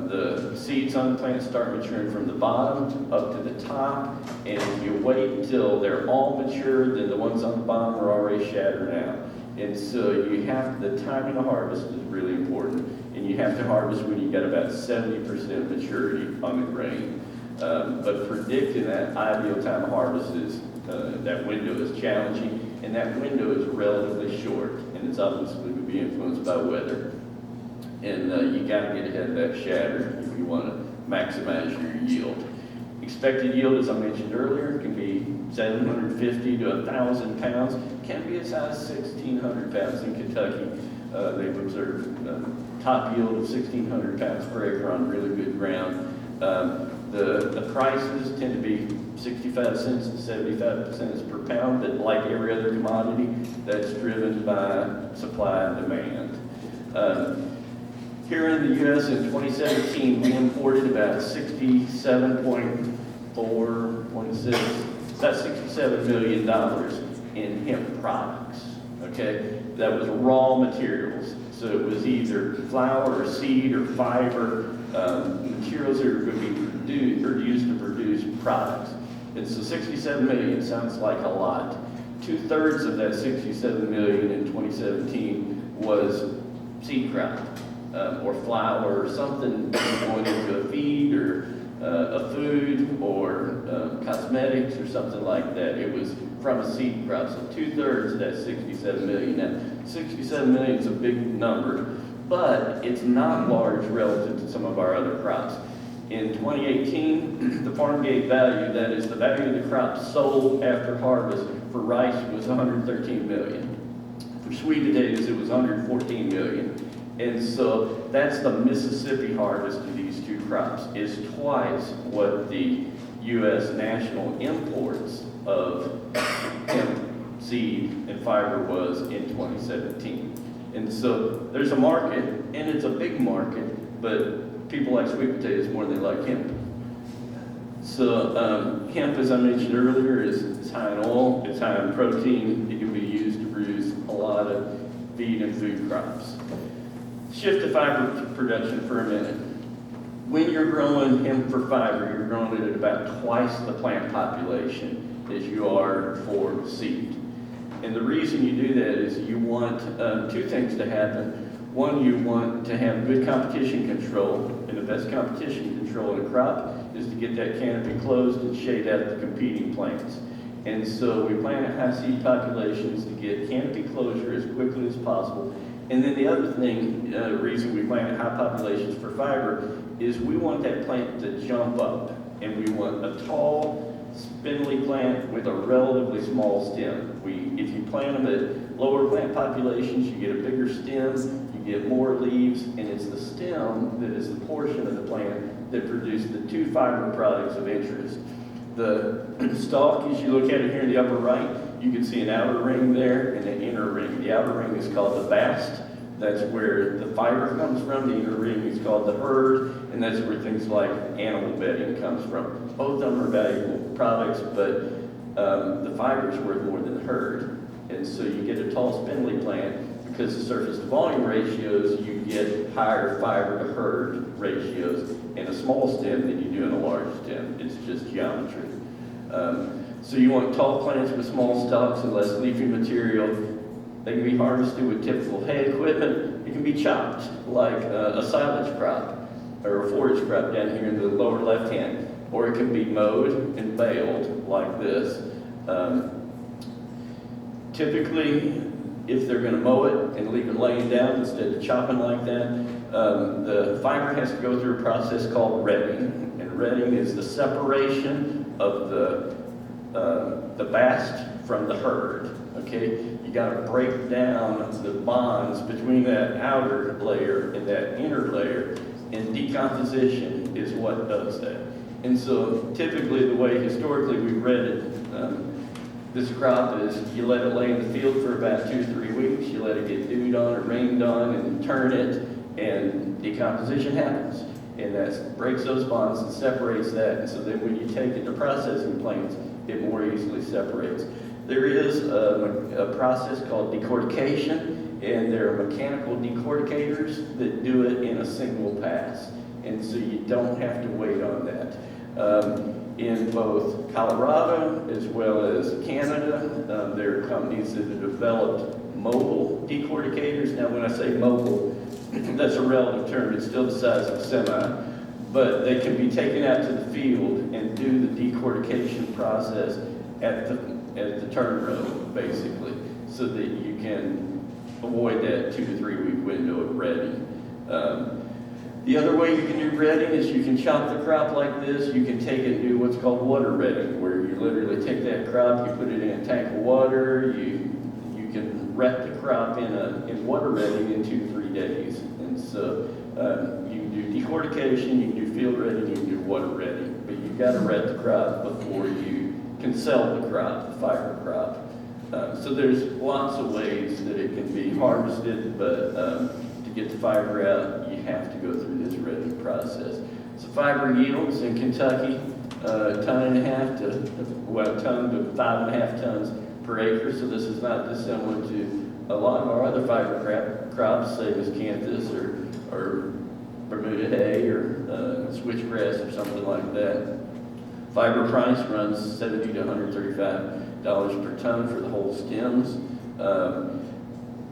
the seeds on the plant start maturing from the bottom up to the top. And if you wait until they're all mature, then the ones on the bottom are already shattered out. And so the timing of harvest is really important. And you have to harvest when you got about 70% maturity on the grain. But predicting that ideal time of harvest is, that window is challenging, and that window is relatively short, and it's obviously going to be influenced by weather. And you got to get ahead of that shatter if you want to maximize your yield. Expected yield, as I mentioned earlier, can be 750 to 1,000 pounds. Can be as high as 1,600 pounds in Kentucky. They've observed top yield of 1,600 pounds per acre on really good ground. The prices tend to be 65 cents to 75 cents per pound, but like every other commodity, that's driven by supply and demand. Here in the U.S. in 2017, we imported about 67 million in hemp products. Okay, that was raw materials. So it was either flour or seed or fiber, materials that are going to be produced or used to produce products. And so 67 million sounds like a lot. 2/3 of that 67 million in 2017 was seed crop, or flour, or something going into a feed, or a food, or cosmetics, or something like that. It was from a seed crop, so 2/3 of that 67 million. Now, 67 million is a big number, but it's not large relative to some of our other crops. In 2018, the farm gate value, that is the value of the crop sold after harvest for rice, was 113 million. For sweet potatoes, it was 114 million. And so that's the Mississippi harvest of these two crops, is twice what the U.S. national imports of hemp seed and fiber was in 2017. And so there's a market, and it's a big market, but people like sweet potatoes more than they like hemp. So hemp, as I mentioned earlier, is high in oil, it's high in protein. It can be used to produce a lot of feed and food crops. Shift to fiber production for a minute. When you're growing hemp for fiber, you're growing it at about twice the plant population as you are for seed. And the reason you do that is you want two things to happen. One, you want to have good competition control, and the best competition control in a crop is to get that canopy closed and shade out the competing plants. And so we plant at high seed populations to get canopy closure as quickly as possible. And then the other thing, reason we plant at high populations for fiber, is we want that plant to jump up, and we want a tall, spindly plant with a relatively small stem. If you plant them at lower plant populations, you get a bigger stem, you get more leaves, and it's the stem that is the portion of the plant that produces the two fiber products of interest. The stalk, as you look at it here in the upper right, you can see an outer ring there and an inner ring. The outer ring is called the bast. That's where the fiber comes from. The inner ring is called the hurd, and that's where things like animal bedding comes from. Both of them are valuable products, but the fiber is worth more than the hurd. And so you get a tall, spindly plant. Because of surface to volume ratios, you get higher fiber to hurd ratios in a small stem than you do in a large stem. It's just geometry. So you want tall plants with small stalks and less leafy material. They can be harvested with typical hay equipment. It can be chopped like a silage crop or a forage crop down here in the lower left hand. Or it can be mowed and baled like this. Typically, if they're gonna mow it and leave it laying down instead of chopping like that, the fiber has to go through a process called retting. And retting is the separation of the bast from the herd, okay? You gotta break down the bonds between that outer layer and that inner layer, and decomposition is what does that. And so typically the way historically we've read it, this crop is you let it lay in the field for about 2 to 3 weeks, you let it get dewed on or rained on and turn it, and decomposition happens. And that breaks those bonds and separates that, and so then when you take it to processing plants, it more easily separates. There is a process called decortication, and there are mechanical decorticators that do it in a single pass. And so you don't have to wait on that. In both Colorado as well as Canada, there are companies that have developed mobile decorticators. Now, when I say mobile, that's a relative term. It's still the size of a semi. But they can be taken out to the field and do the decortication process at the turn row, basically, so that you can avoid that 2 to 3 week window of retting. The other way you can do retting is you can chop the crop like this. You can take it and do what's called water retting, where you literally take that crop, you put it in a tank of water, you can ret the crop in water retting in 2 to 3 days. And so you can do decortication, you can do field retting, you can do water retting, but you've got to ret the crop before you can sell the crop, the fiber crop. So there's lots of ways that it can be harvested, but to get the fiber out, you have to go through this retting process. So fiber yields in Kentucky, 1.5 ton to 5.5 tons per acre. So this is not dissimilar to a lot of our other fiber crops, same as canthus or Bermuda hay or switchgrass or something like that. Fiber price runs $70 to $135 per ton for the whole stems.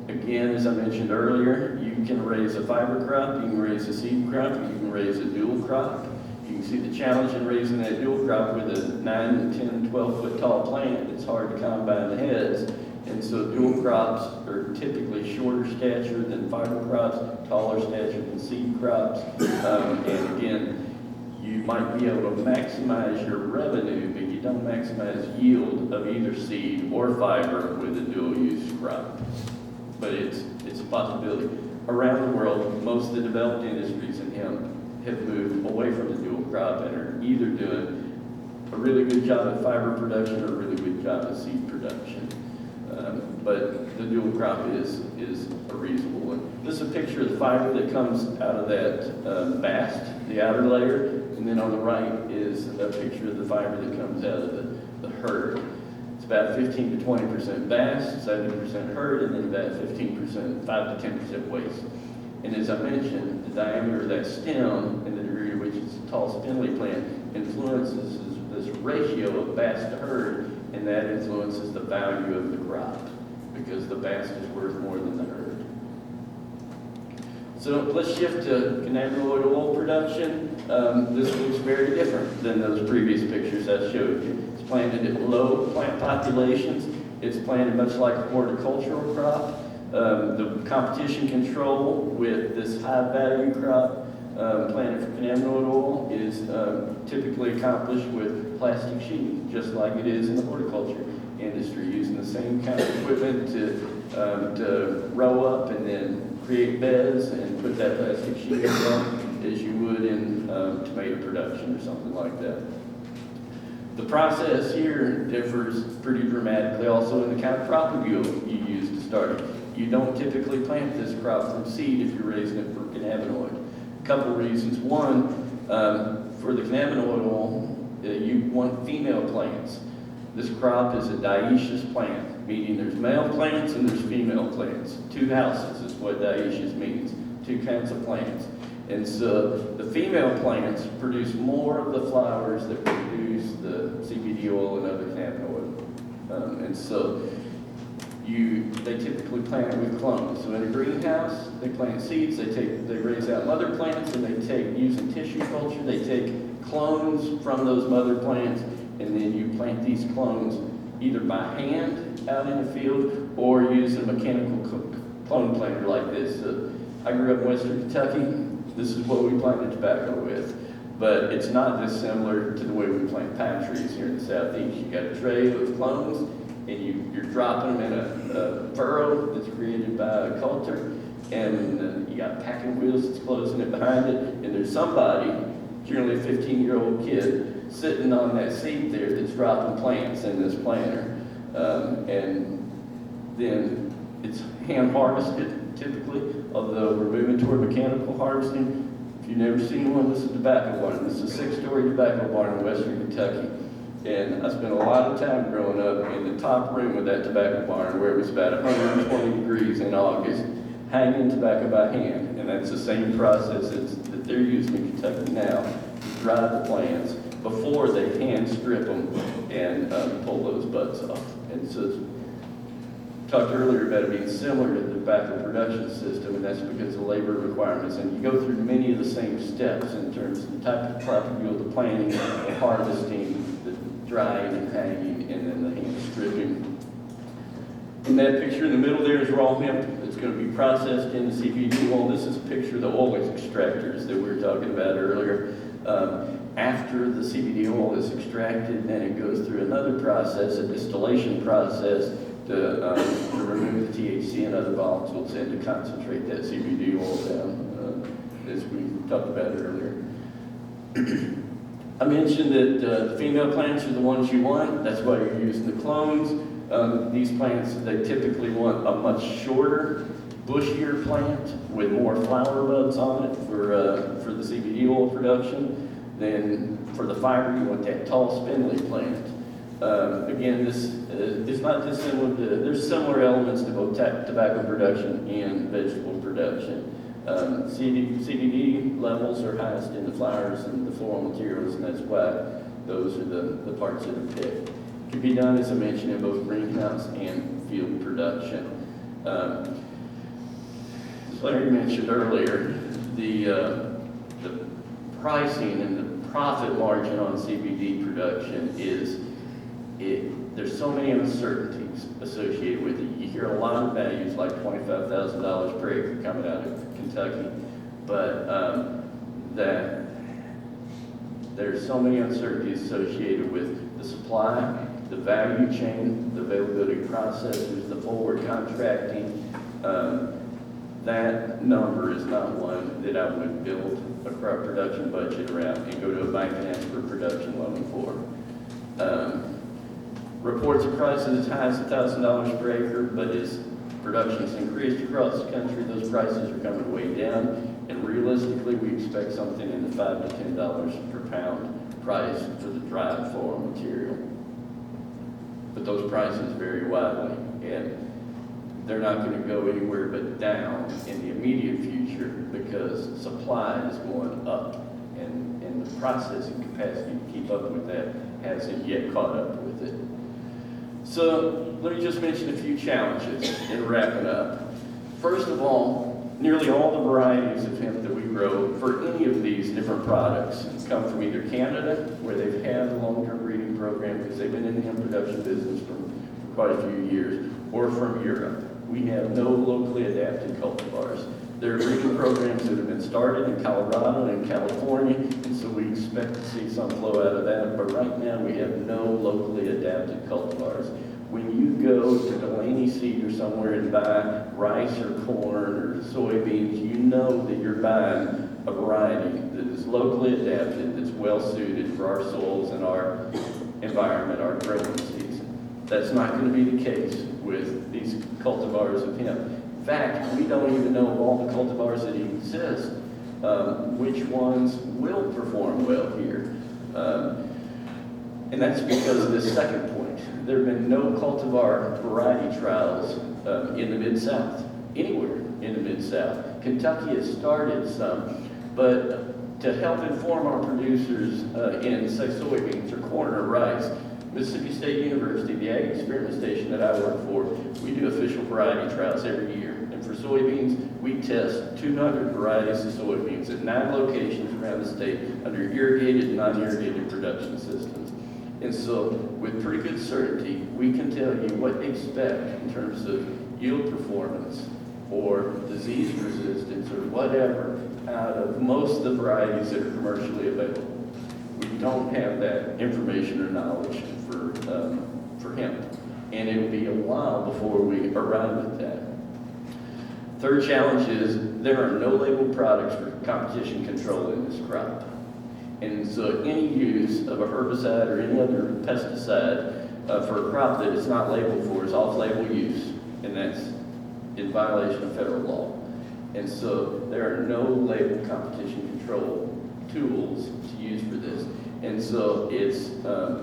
Again, as I mentioned earlier, you can raise a fiber crop, you can raise a seed crop, you can raise a dual crop. You can see the challenge in raising that dual crop with a 9, 10, 12 foot tall plant. It's hard to combine the heads. And so dual crops are typically shorter stature than fiber crops, taller stature than seed crops. And again, you might be able to maximize your revenue, but you don't maximize yield of either seed or fiber with a dual use crop. But it's a possibility. Around the world, most of the developed industries in hemp have moved away from the dual crop and are either doing a really good job at fiber production or a really good job at seed production. But the dual crop is a reasonable one. This is a picture of the fiber that comes out of that bast, the outer layer, and then on the right is a picture of the fiber that comes out of the herd. It's about 15 to 20% bast, 70% herd, and then about 15%, 5 to 10% waste. And as I mentioned, the diameter of that stem and the degree to which it's a tall spindly plant influences this ratio of bast to herd, and that influences the value of the crop because the bast is worth more than the herd. So let's shift to cannabinoid oil production. This looks very different than those previous pictures I showed you. It's planted at low plant populations. It's planted much like a horticultural crop. The competition control with this high value crop planted for cannabinoid oil is typically accomplished with plastic sheeting, just like it is in the horticulture industry, using the same kind of equipment to row up and then create beds and put that plastic sheeting on as you would in tomato production or something like that. The process here differs pretty dramatically also in the kind of propagule you use to start it. You don't typically plant this crop from seed if you're raising it for cannabinoid. A couple reasons. One, for the cannabinoid oil, you want female plants. This crop is a dioecious plant, meaning there's male plants and there's female plants. 2 houses is what dioecious means, 2 kinds of plants. And so the female plants produce more of the flowers that produce the CBD oil and other cannabinoid. And so they typically plant it with clones. So in a greenhouse, they plant seeds, they raise out mother plants, and using tissue culture, they take clones from those mother plants, and then you plant these clones either by hand out in the field or use a mechanical clone planter like this. I grew up in Western Kentucky. This is what we planted tobacco with. But it's not dissimilar to the way we plant pine trees here in the southeast. You got a tray of clones, and you're dropping them in a furrow that's created by a coulter, and you got packing wheels that's closing it behind it, and there's somebody, generally a 15-year-old kid, sitting on that seat there that's dropping plants in this planter. And then it's hand harvested typically, although we're moving toward mechanical harvesting. If you've never seen one, this is a tobacco barn. This is a 6-story tobacco barn in Western Kentucky. And I spent a lot of time growing up in the top room of that tobacco barn where it was about 120 degrees in August, hanging tobacco by hand. And that's the same process that they're using in Kentucky now to dry the plants before they hand strip them and pull those butts off. And so talked earlier about it being similar to the tobacco production system, and that's because of labor requirements. And you go through many of the same steps in terms of the type of crop yield, the planting, the harvesting, the drying and hanging, and then the hand stripping. In that picture in the middle there is raw hemp that's going to be processed into CBD oil. This is a picture of the oil extractors that we were talking about earlier. After the CBD oil is extracted, then it goes through another process, a distillation process, to remove the THC and other volatiles and to concentrate that CBD oil down, as we talked about earlier. I mentioned that the female plants are the ones you want. That's why you're using the clones. These plants, they typically want a much shorter, bushier plant with more flower buds on it for the CBD oil production. Then for the fiber, you want that tall, spindly plant. Again, this is not dissimilar to, there's similar elements to both tobacco production and vegetable production. CBD levels are highest in the flowers and the floral materials, and that's why those are the parts that are picked. It can be done, as I mentioned, in both greenhouse and field production. As Larry mentioned earlier, the pricing and the profit margin on CBD production is, there's so many uncertainties associated with it. You hear a lot of values like $25,000 per acre coming out of Kentucky, but that there's so many uncertainties associated with the supply, the value chain, the availability of processors, the forward contracting. That number is not one that I would build a crop production budget around and go to a bank and ask for a production loan for. Reports of prices as high as $1,000 per acre, but as production's increased across the country, those prices are coming way down, and realistically, we expect something in the $5 to $10 per pound price for the dried floral material. But those prices vary widely, and they're not going to go anywhere but down in the immediate future because supply is going up, and the processing capacity to keep up with that hasn't yet caught up with it. So let me just mention a few challenges in wrapping up. First of all, nearly all the varieties of hemp that we grow for any of these different products come from either Canada, where they've had a long-term breeding program because they've been in the hemp production business for quite a few years, or from Europe. We have no locally adapted cultivars. There are breeding programs that have been started in Colorado and California, and so we expect to see some flow out of that, but right now we have no locally adapted cultivars. When you go to Delaney Seed or somewhere and buy rice or corn or soybeans, you know that you're buying a variety that is locally adapted, that's well suited for our soils and our environment, our growing season. That's not going to be the case with these cultivars of hemp. In fact, we don't even know of all the cultivars that exist, which ones will perform well here. And that's because of this second point. There have been no cultivar variety trials in the Mid-South, anywhere in the Mid-South. Kentucky has started some, but to help inform our producers in, say, soybeans or corn or rice, Mississippi State University, the Ag Experiment Station that I work for, we do official variety trials every year. And for soybeans, we test 200 varieties of soybeans at 9 locations around the state under irrigated and non-irrigated production systems. And so with pretty good certainty, we can tell you what to expect in terms of yield performance or disease resistance or whatever out of most of the varieties that are commercially available. We don't have that information or knowledge for hemp. And it'll be a while before we arrive at that. Third challenge is there are no labeled products for competition control in this crop. And so any use of a herbicide or any other pesticide for a crop that is not labeled for is off-label use, and that's in violation of federal law. And so there are no labeled competition control tools to use for this. And so it's,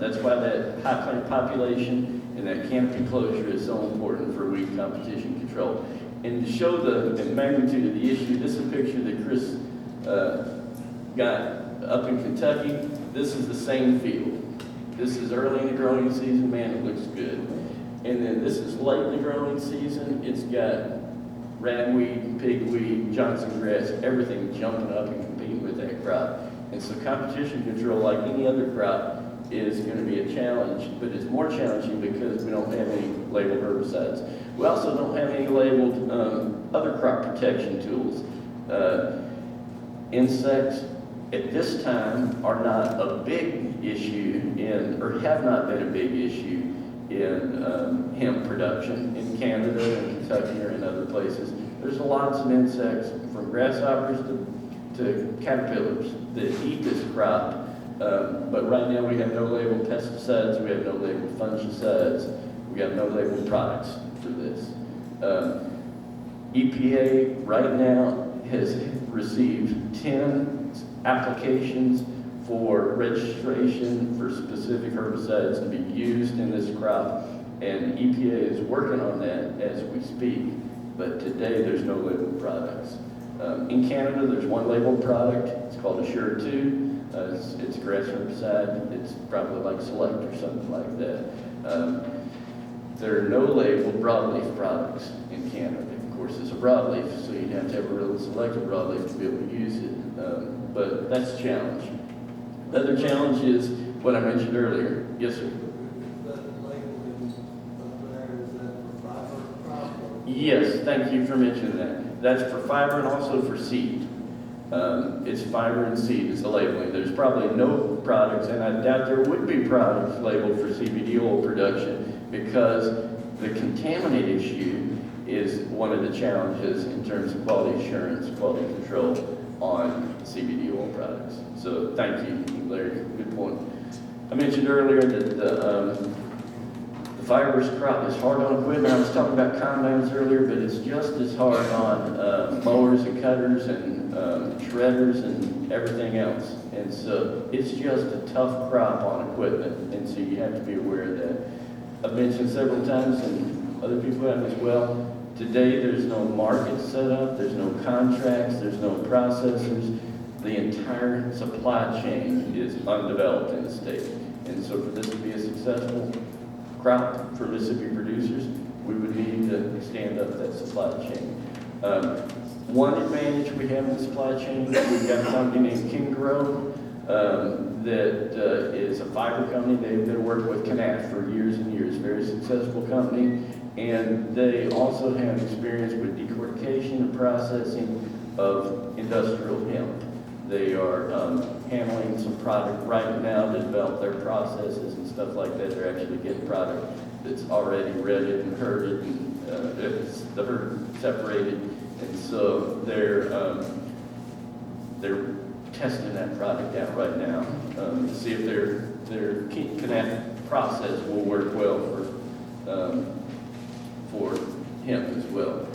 that's why that high plant population and that canopy closure is so important for weed competition control. And to show the magnitude of the issue, this is a picture that Chris got up in Kentucky. This is the same field. This is early in the growing season, man, it looks good. And then this is late in the growing season. It's got ragweed, pigweed, Johnson grass, everything jumping up and competing with that crop. And so competition control, like any other crop, is going to be a challenge, but it's more challenging because we don't have any labeled herbicides. We also don't have any labeled other crop protection tools. Insects at this time are not a big issue or have not been a big issue in hemp production in Canada and Kentucky or in other places. There's lots of insects, from grasshoppers to caterpillars, that eat this crop. But right now we have no labeled pesticides, we have no labeled fungicides, we have no labeled products for this. EPA right now has received 10 applications for registration for specific herbicides to be used in this crop, and EPA is working on that as we speak, but today there's no labeled products. In Canada, there's one labeled product, it's called Assure 2. It's a grass herbicide. It's probably like Select or something like that. There are no labeled broadleaf products in Canada. Of course, it's a broadleaf, so you'd have to have a real selected broadleaf to be able to use it. But that's a challenge. The other challenge is what I mentioned earlier. Yes, sir. Yes, thank you for mentioning that. That's for fiber and also for seed. It's fiber and seed is the labeling. There's probably no products, and I doubt there would be products labeled for CBD oil production because the contaminant issue is one of the challenges in terms of quality assurance, quality control on CBD oil products. So thank you, Larry. Good point. I mentioned earlier that the fibrous crop is hard on equipment. I was talking about combines earlier, but it's just as hard on mowers and cutters and shredders and everything else. And so it's just a tough crop on equipment, and so you have to be aware of that. I've mentioned several times, and other people have as well, today there's no market set up, there's no contracts, there's no processors. The entire supply chain is undeveloped in the state. And so for this to be a successful crop for Mississippi producers, we would need to stand up that supply chain. One advantage we have in the supply chain, we've got a company named King Grow that is a fiber company. They've been working with Canaf for years and years, very successful company. And they also have experience with decortication and processing of industrial hemp. They are handling some product right now to develop their processes and stuff like that. They're actually getting product that's already redded and herded and it's the herd separated. And so they're testing that product out right now to see if their Canaf process will work well for hemp as well.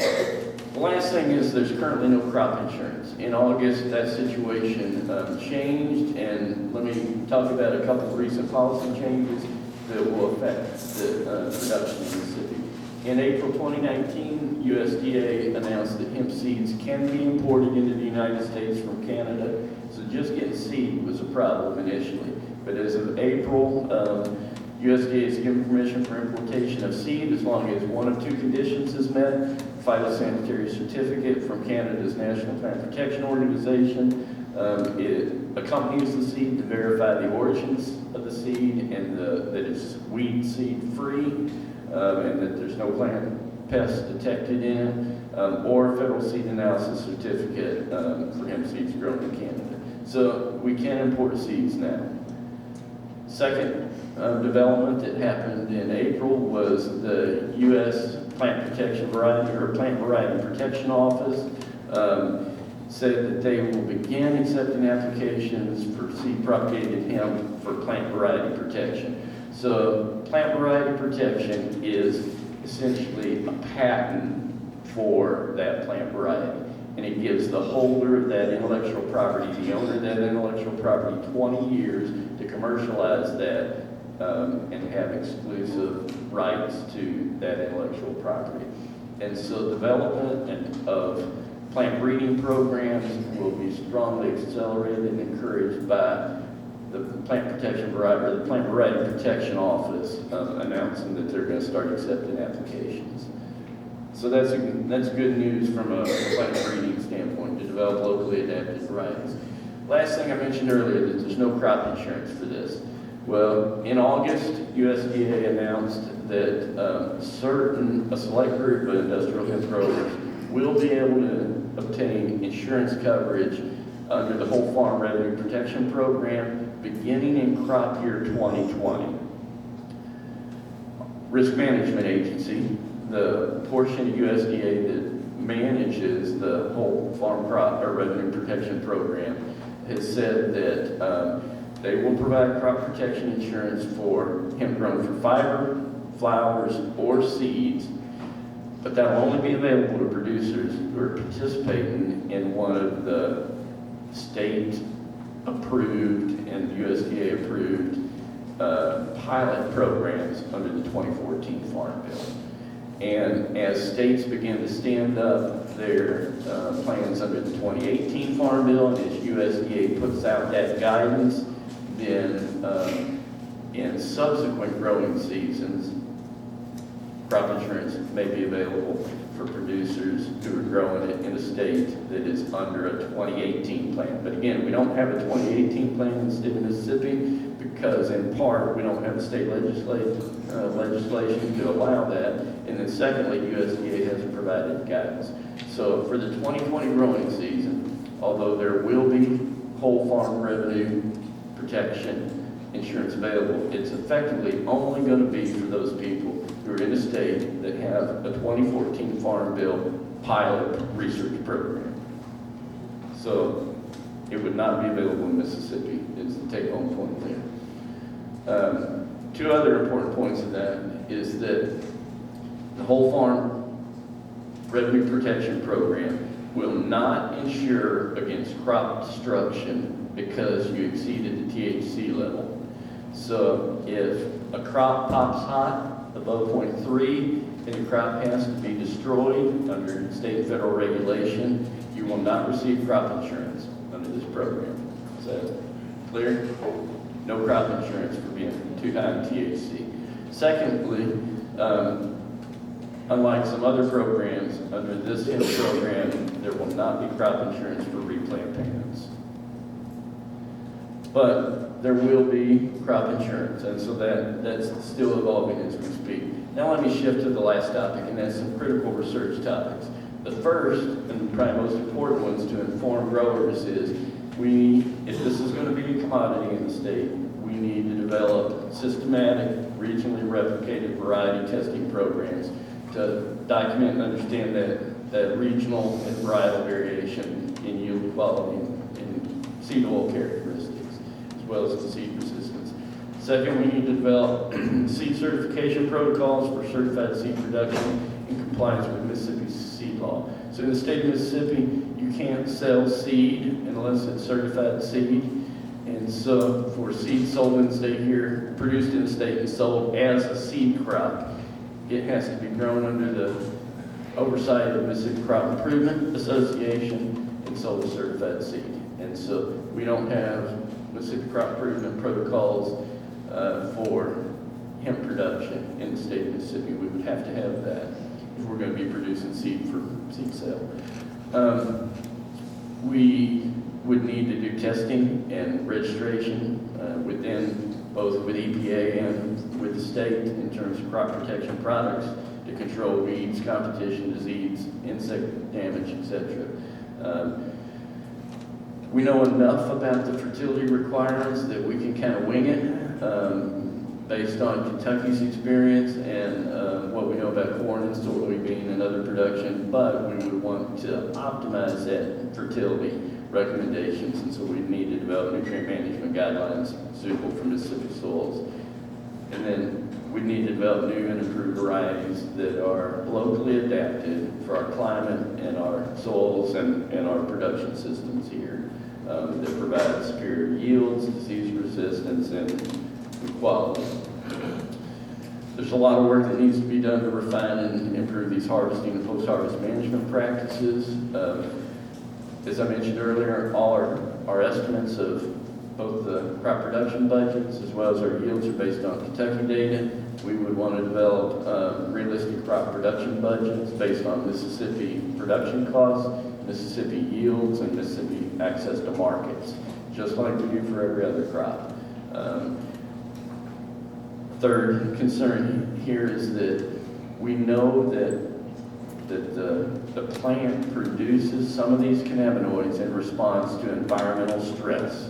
The last thing is there's currently no crop insurance. In August, that situation changed, and let me talk about a couple of recent policy changes that will affect the production in Mississippi. In April 2019, USDA announced that hemp seeds can be imported into the United States from Canada. So just getting seed was a problem initially. But as of April, USDA has given permission for importation of seed as long as one of two conditions is met: phytosanitary certificate from Canada's National Plant Protection Organization, It accompanies the seed to verify the origins of the seed and that it's weed seed free, and that there's no plant pests detected in it, or a federal seed analysis certificate for hemp seeds grown in Canada. So we can import seeds now. Second development that happened in April was the U.S. Plant Protection Variety or Plant Variety Protection Office said that they will begin accepting applications for seed propagated hemp for plant variety protection. So plant variety protection is essentially a patent for that plant variety, and it gives the holder of that intellectual property, the owner of that intellectual property, 20 years to commercialize that and have exclusive rights to that intellectual property. And so development of plant breeding programs will be strongly accelerated and encouraged by the Plant Protection Variety, or the Plant Variety Protection Office announcing that they're going to start accepting applications. So that's good news from a plant breeding standpoint, to develop locally adapted varieties. Last thing I mentioned earlier, that there's no crop insurance for this. Well, in August, USDA announced that a select group of industrial hemp growers will be able to obtain insurance coverage under the Whole Farm Revenue Protection Program beginning in crop year 2020. Risk Management Agency, the portion of USDA that manages the Whole Farm Crop or Revenue Protection Program, has said that they will provide crop protection insurance for hemp grown for fiber, flowers, or seeds, but that will only be available to producers who are participating in one of the state-approved and USDA-approved pilot programs under the 2014 Farm Bill. And as states begin to stand up their plans under the 2018 Farm Bill, and as USDA puts out that guidance, then in subsequent growing seasons, crop insurance may be available for producers who are growing it in a state that is under a 2018 plan. But again, we don't have a 2018 plan in the state of Mississippi because, in part, we don't have the state legislation to allow that. And then secondly, USDA hasn't provided guidance. So for the 2020 growing season, although there will be whole farm revenue protection insurance available, it's effectively only going to be for those people who are in a state that have a 2014 Farm Bill pilot research program. So it would not be available in Mississippi, is the take-home point there. Two other important points of that is that the Whole Farm Revenue Protection Program will not insure against crop destruction because you exceeded the THC level. So if a crop pops hot above 0.3, then the crop has to be destroyed under state and federal regulation. You will not receive crop insurance under this program. Is that clear? No crop insurance for being too high in THC. Secondly, unlike some other programs, under this hemp program, there will not be crop insurance for replant payments. But there will be crop insurance, and so that's still evolving as we speak. Now let me shift to the last topic, and that's some critical research topics. The first, and probably most important ones to inform growers is, if this is going to be a commodity in the state, we need to develop systematic, regionally replicated variety testing programs to document and understand that regional and varietal variation in yield quality and seed oil characteristics, as well as the seed resistance. Second, we need to develop seed certification protocols for certified seed production in compliance with Mississippi seed law. So in the state of Mississippi, you can't sell seed unless it's certified seed. And so for seed sold in the state here, produced in the state and sold as a seed crop, it has to be grown under the oversight of Mississippi Crop Improvement Association and sold as certified seed. And so we don't have Mississippi Crop Improvement protocols for hemp production in the state of Mississippi. We would have to have that if we're going to be producing seed for seed sale. We would need to do testing and registration both with EPA and with the state in terms of crop protection products to control weeds, competition, disease, insect damage, etc. We know enough about the fertility requirements that we can kind of wing it based on Kentucky's experience and what we know about corn and soybean and other production, but we would want to optimize that fertility recommendations, and so we need to develop nutrient management guidelines suitable for Mississippi soils. And then we need to develop new and improved varieties that are locally adapted for our climate and our soils and our production systems here that provide superior yields, disease resistance, and quality. There's a lot of work that needs to be done to refine and improve these harvesting and post-harvest management practices. As I mentioned earlier, all our estimates of both the crop production budgets as well as our yields are based on Kentucky data. We would want to develop realistic crop production budgets based on Mississippi production costs, Mississippi yields, and Mississippi access to markets, just like we do for every other crop. Third concern here is that we know that the plant produces some of these cannabinoids in response to environmental stress.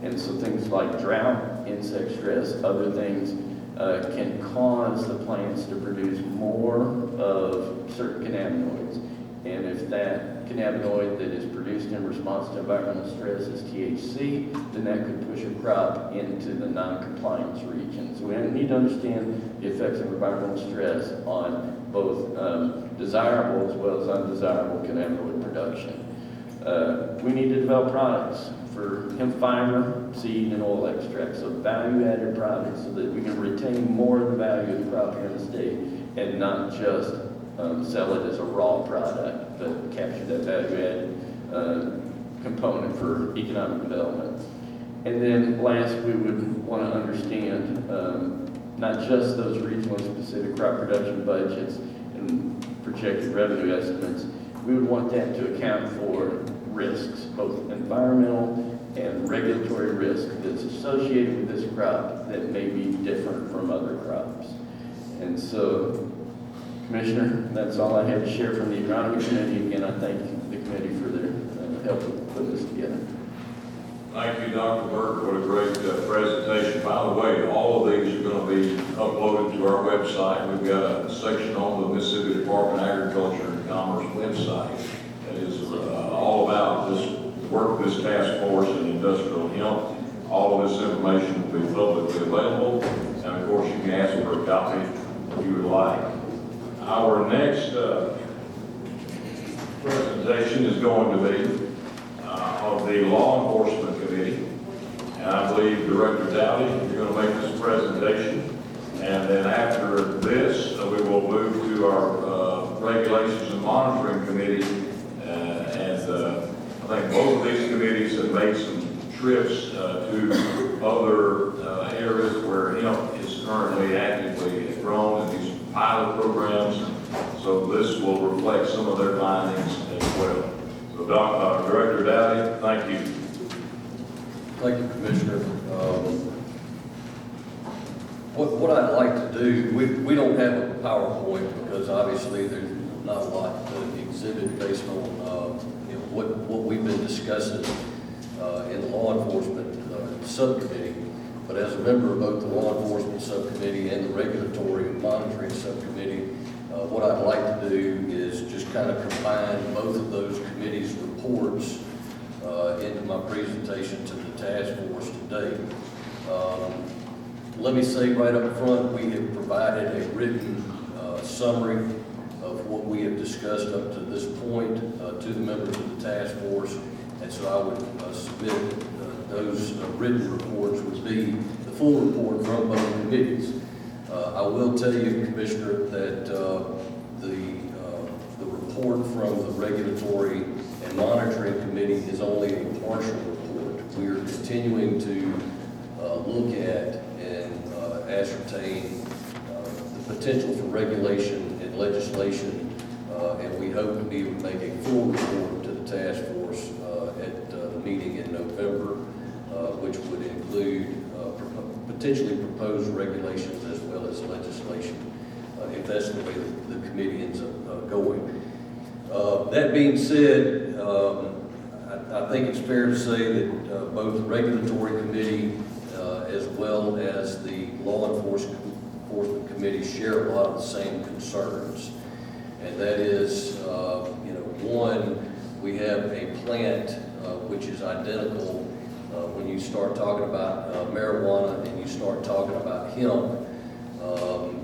And so things like drought, insect stress, other things can cause the plants to produce more of certain cannabinoids. And if that cannabinoid that is produced in response to environmental stress is THC, then that could push a crop into the non-compliance region. So we need to understand the effects of environmental stress on both desirable as well as undesirable cannabinoid production. We need to develop products for hemp fiber, seed, and oil extracts, so value-added products so that we can retain more of the value of the crop here in the state and not just sell it as a raw product, but capture that value-added component for economic development. And then last, we would want to understand not just those regional and specific crop production budgets and projected revenue estimates. We would want that to account for risks, both environmental and regulatory risk that's associated with this crop that may be different from other crops. And so, Commissioner, that's all I have to share from the Agronomy Committee. Again, I thank the committee for their help with putting this together. Thank you, Dr. Burke. What a great presentation. By the way, all of these are going to be uploaded to our website. We've got a section on the Mississippi Department of Agriculture and Commerce website that is all about this work of this task force in industrial hemp. All of this information will be publicly available, and of course you can ask for a copy if you would like. Our next presentation is going to be of the Law Enforcement Committee, and I believe Director Dowdy, you're going to make this presentation, and then after this we will move to our Regulations and Monitoring Committee, and I think both of these committees have made some trips to other areas where hemp is currently actively grown in these pilot programs, so this will reflect some of their findings as well. So Director Dowdy, thank you. Thank you, Commissioner. What I'd like to do, we don't have a PowerPoint because obviously there's not a lot to exhibit based on what we've been discussing in the Law Enforcement Subcommittee. But as a member of both the Law Enforcement Subcommittee and the Regulatory and Monitoring Subcommittee, what I'd like to do is just kind of combine both of those committees' reports into my presentation to the task force today. Let me say right up front, we have provided a written summary of what we have discussed up to this point to the members of the task force, and so I would submit those written reports would be the full report from both committees. I will tell you, Commissioner, that the report from the Regulatory and Monitoring Committee is only a partial report. We are continuing to look at and ascertain the potential for regulation and legislation, and we hope to be able to make a full report to the the task force at the meeting in November, which would include potentially proposed regulations as well as legislation, if that's the way the committee ends up going. That being said, I think it's fair to say that both the regulatory committee as well as the law enforcement committee share a lot of the same concerns. And that is, one, we have a plant which is identical when you start talking about marijuana and you start talking about hemp.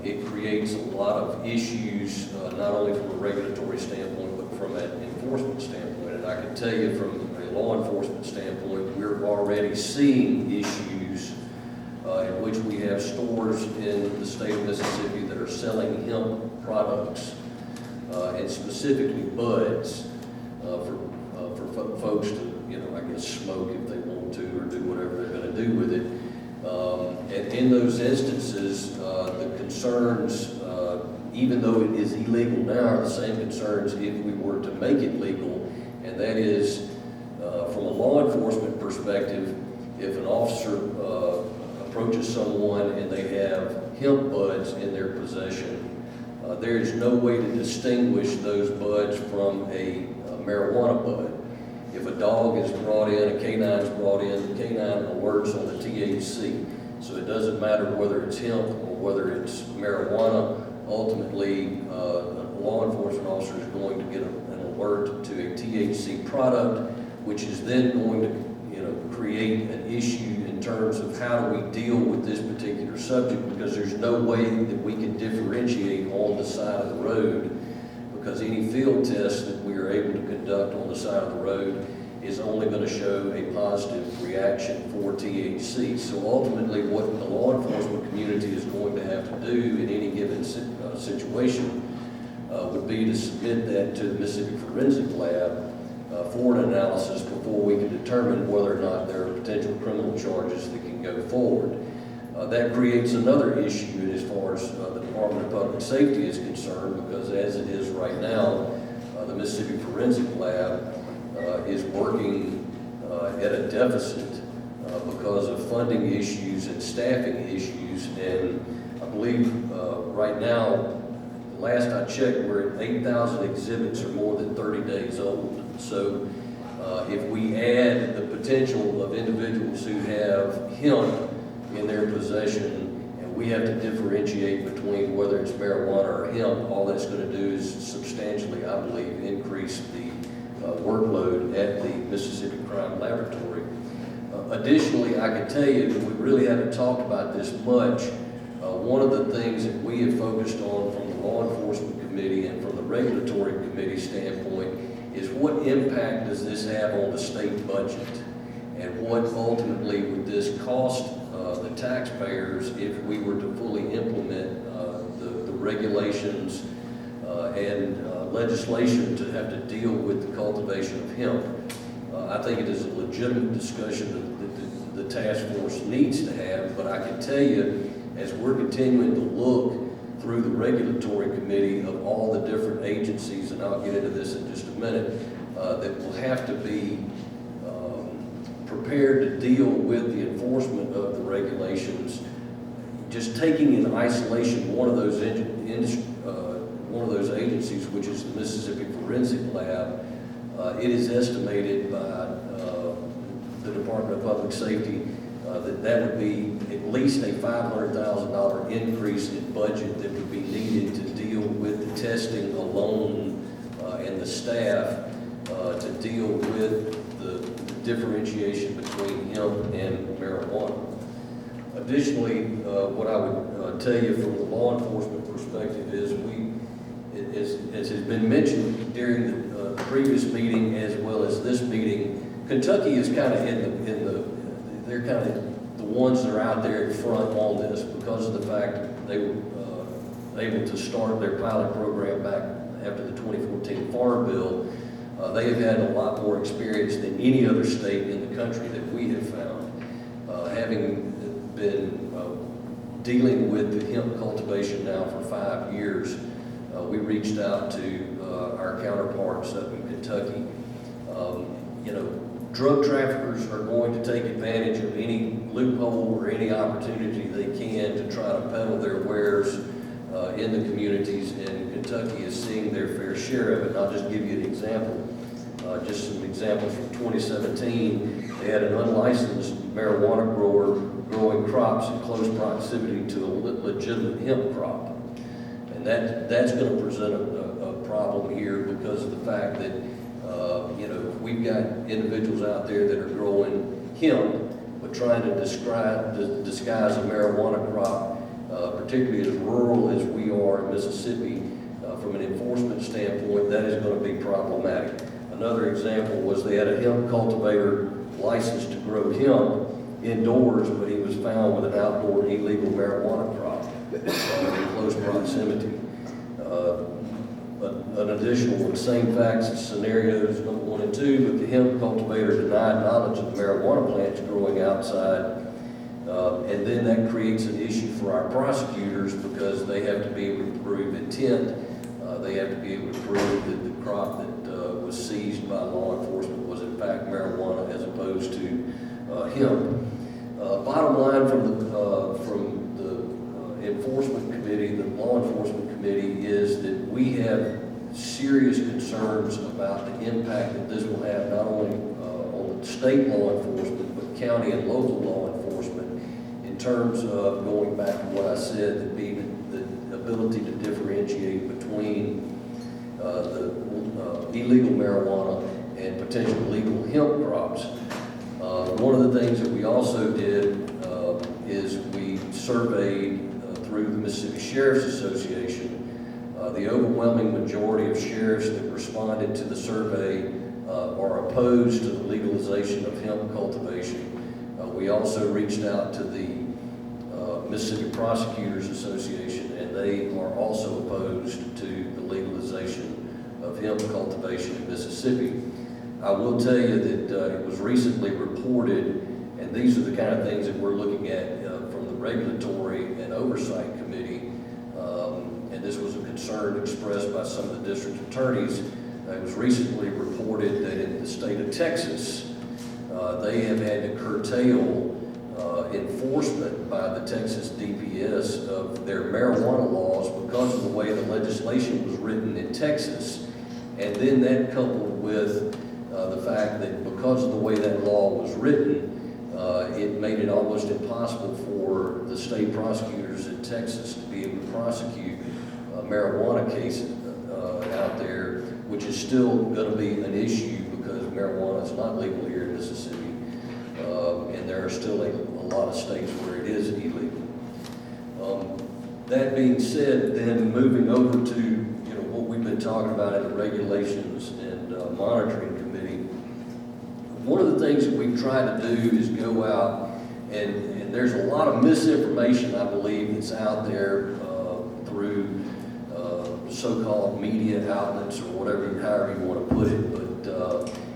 It creates a lot of issues, not only from a regulatory standpoint, but from an enforcement standpoint. And I can tell you from a law enforcement standpoint, we're already seeing issues in which we have stores in the state of Mississippi that are selling hemp products, and specifically buds, for folks to, I guess, smoke if they want to, or do whatever they're going to do with it. And in those instances, the concerns, even though it is illegal now, are the same concerns if we were to make it legal, and that is, from a law enforcement perspective, if an officer approaches someone and they have hemp buds in their possession, there is no way to distinguish those buds from a marijuana bud. If a dog is brought in, a canine is brought in, the canine alerts on the THC. So it doesn't matter whether it's hemp or whether it's marijuana. Ultimately, a law enforcement officer is going to get an alert to a THC product, which is then going to create an issue in terms of how do we deal with this particular subject, because there's no way that we can differentiate on the side of the road, because any field test that we are able to conduct on the side of the road is only going to show a positive reaction for THC. So ultimately what the law enforcement community is going to have to do in any given situation would be to submit that to the Mississippi Forensic Lab for an analysis before we can determine whether or not there are potential criminal charges that can go forward. That creates another issue as far as the Department of Public Safety is concerned, because as it is right now, the Mississippi Forensic Lab is working at a deficit because of funding issues and staffing issues. And I believe right now, last I checked, we're at 8,000 exhibits are more than 30 days old. So if we add the potential of individuals who have hemp in their possession, and we have to differentiate between whether it's marijuana or hemp, all that's going to do is substantially, I believe, increase the workload at the Mississippi Crime Laboratory. Additionally, I can tell you that we really haven't talked about this much. One of the things that we have focused on from the Law Enforcement Committee and from the Regulatory Committee standpoint is what impact does this have on the state budget, and what ultimately would this cost the taxpayers if we were to fully implement the regulations and legislation to have to deal with the cultivation of hemp. I think it is a legitimate discussion that the task force needs to have, but I can tell you, as we're continuing to look through the regulatory committee of all the different agencies, and I'll get into this in just a minute, that will have to be prepared to deal with the enforcement of the regulations. Just taking in isolation one of those agencies, which is the Mississippi Forensic Lab, it is estimated by the Department of Public Safety that would be at least a $500,000 increase in budget that would be needed to deal with the testing alone and the staff to deal with the differentiation between hemp and marijuana. Additionally, what I would tell you from the law enforcement perspective is as has been mentioned during the previous meeting as well as this meeting, Kentucky is kind of they're kind of the ones that are out there in front on this because of the fact that they were able to start their pilot program back after the 2014 Farm Bill. They have had a lot more experience than any other state in the country that we have found. Having been dealing with the hemp cultivation now for 5 years, we reached out to our counterparts up in Kentucky You know, drug traffickers are going to take advantage of any loophole or any opportunity they can to try to peddle their wares in the communities, and Kentucky is seeing their fair share of it. And I'll just give you an example. Just some examples from 2017. They had an unlicensed marijuana grower growing crops in close proximity to a legitimate hemp crop. And that's going to present a problem here because of the fact that, you know, we've got individuals out there that are growing hemp, but trying to disguise a marijuana crop, particularly as rural as we are in Mississippi, from an enforcement standpoint, that is going to be problematic. Another example was they had a hemp cultivator licensed to grow hemp indoors, but he was found with an outdoor illegal marijuana crop in close proximity. An additional one, same facts and scenarios, number 1 and 2, but the hemp cultivator denied knowledge of the marijuana plants growing outside. And then that creates an issue for our prosecutors because they have to be able to prove intent. They have to be able to prove that the crop that was seized by law enforcement was in fact marijuana as opposed to hemp. Bottom line from the enforcement committee, the law enforcement committee, is that we have serious concerns about the impact that this will have not only on state law enforcement, but county and local law enforcement in terms of going back to what I said, that being the ability to differentiate between the illegal marijuana and potential legal hemp crops. One of the things that we also did is we surveyed through the Mississippi Sheriff's Association. The overwhelming majority of sheriffs that responded to the survey are opposed to the legalization of hemp cultivation. We also reached out to the Mississippi Prosecutors Association, and they are also opposed to the legalization of hemp cultivation in Mississippi. I will tell you that it was recently reported, and these are the kind of things that we're looking at from the Regulatory and Oversight Committee, and this was a concern expressed by some of the district attorneys. It was recently reported that in the state of Texas, they have had to curtail enforcement by the Texas DPS of their marijuana laws because of the way the legislation was written in Texas. And then that coupled with the fact that because of the way that law was written, it made it almost impossible for the state prosecutors in Texas to be able to prosecute marijuana cases out there, which is still going to be an issue because marijuana is not legal here in Mississippi, and there are still a lot of states where it is illegal. That being said, then moving over to what we've been talking about in the Regulations and Monitoring Committee, one of the things that we've tried to do is go out, and there's a lot of misinformation, I believe, that's out there through so-called media outlets or whatever, however you want to put it.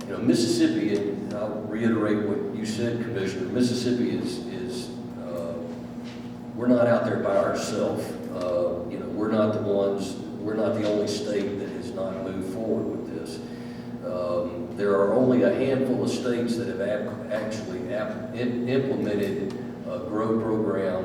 But Mississippi, and I'll reiterate what you said, Commissioner, Mississippi is we're not out there by ourselves. We're not the ones. We're not the only state that has not moved forward with this. There are only a handful of states that have actually implemented a GROW program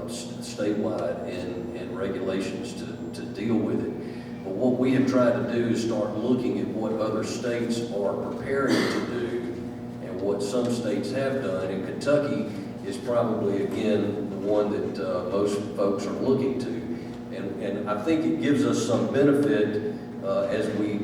statewide and regulations to deal with it. But what we have tried to do is start looking at what other states are preparing to do and what some states have done. And Kentucky is probably, again, the one that most folks are looking to. And I think it gives us some benefit as we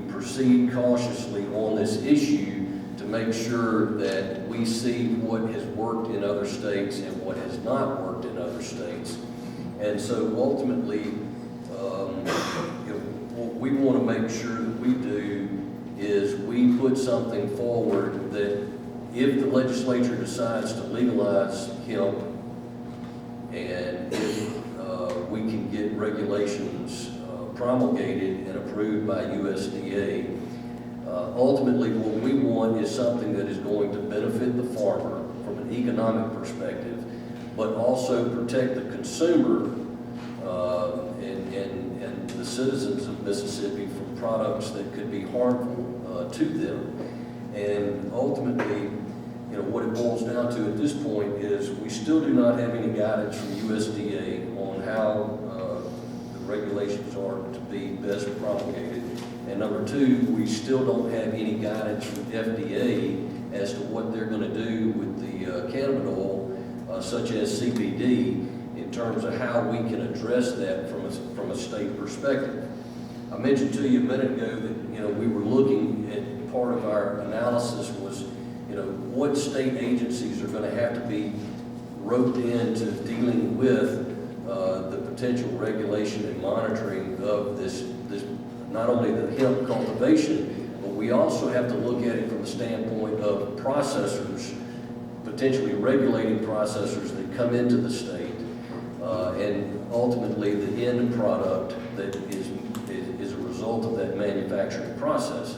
proceed cautiously on this issue to make sure that we see what has worked in other states and what has not worked in other states. And so ultimately, what we want to make sure that we do is we put something forward that if the legislature decides to legalize hemp, and if we can get regulations promulgated and approved by USDA, ultimately what we want is something that is going to benefit the farmer from an economic perspective, but also protect the consumer and the citizens of Mississippi from products that could be harmful to them. And ultimately, you know, what it boils down to at this point is we still do not have any guidance from USDA on how the regulations are to be best promulgated. And number two, we still don't have any guidance from FDA as to what they're going to do with the cannabinol, such as CBD, in terms of how we can address that from a state perspective. I mentioned to you a minute ago that, you know, we were looking at part of our analysis was, you know, what state agencies are going to have to be roped into dealing with the potential regulation and monitoring of this, not only the hemp cultivation, but we also have to look at it from the standpoint of processors, potentially regulating processors that come into the state, and ultimately the end product that is a result of that manufacturing process.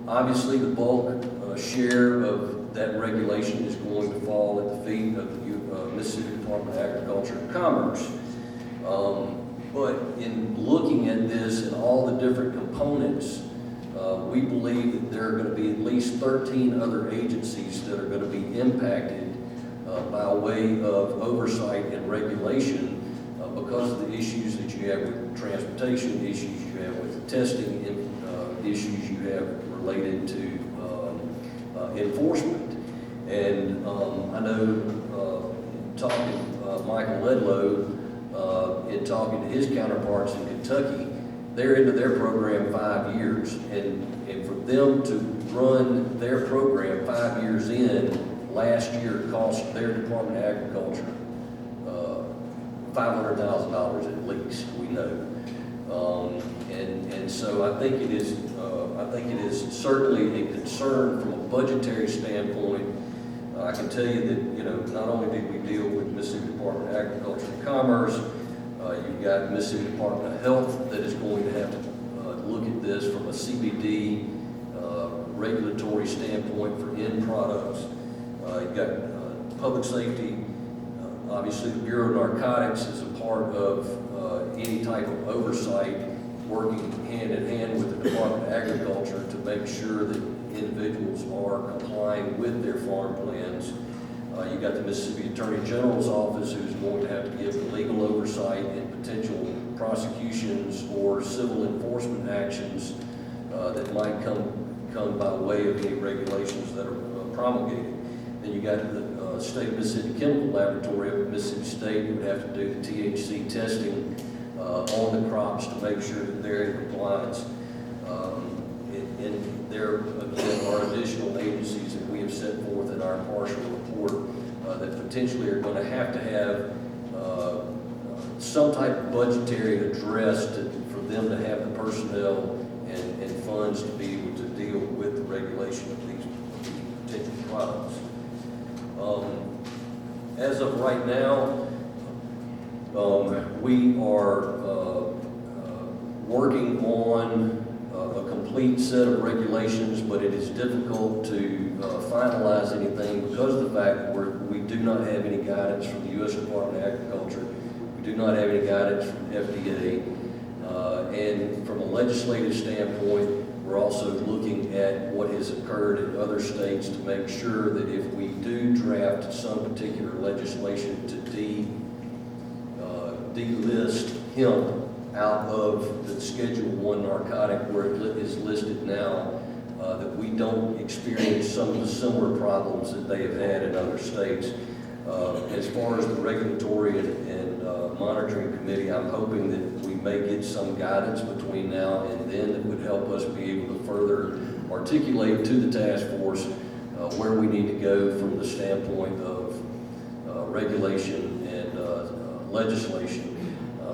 Obviously, the bulk share of that regulation is going to fall at the feet of the Mississippi Department of Agriculture and Commerce. But in looking at this and all the different components, we believe that there are going to be at least 13 other agencies that are going to be impacted by way of oversight and regulation because of the issues that you have with transportation, issues you have with testing, issues you have related to enforcement. And I know talking Michael Ledlow, in talking to his counterparts in Kentucky, they're into their program 5 years, and for them to run their program 5 years in, last year cost their Department of Agriculture $500,000 at least, we know. And so I think it is certainly a concern from a budgetary standpoint. I can tell you that, you know, not only did we deal with Mississippi Department of Agriculture and Commerce, you've got Mississippi Department of Health that is going to have to look at this from a CBD regulatory standpoint for end products. You've got public safety. Obviously, the Bureau of Narcotics is a part of any type of oversight, working hand in hand with the Department of Agriculture to make sure that individuals are complying with their farm plans. You've got the Mississippi Attorney General's office, who's going to have to give the legal oversight and potential prosecutions or civil enforcement actions that might come by way of any regulations that are promulgated. Then you got the State of Mississippi Chemical Laboratory up at Mississippi State, who would have to do the THC testing on the crops to make sure that they're in compliance. And there, again, are additional agencies that we have set forth in our partial report that potentially are going to have some type of budgetary address for them to have the personnel and funds to be able to deal with the regulation of these potential products. As of right now, we are working on a complete set of regulations, but it is difficult to finalize anything because of the fact that we do not have any guidance from the U.S. Department of Agriculture. We do not have any guidance from FDA. And from a legislative standpoint, we're also looking at what has occurred in other states to make sure that if we do draft some particular legislation to delist hemp out of the Schedule I narcotic where it is listed now, that we don't experience some of the similar problems that they have had in other states. As far as the regulatory and monitoring committee, I'm hoping that we may get some guidance between now and then that would help us be able to further articulate to the task force where we need to go from the standpoint of regulation and legislation.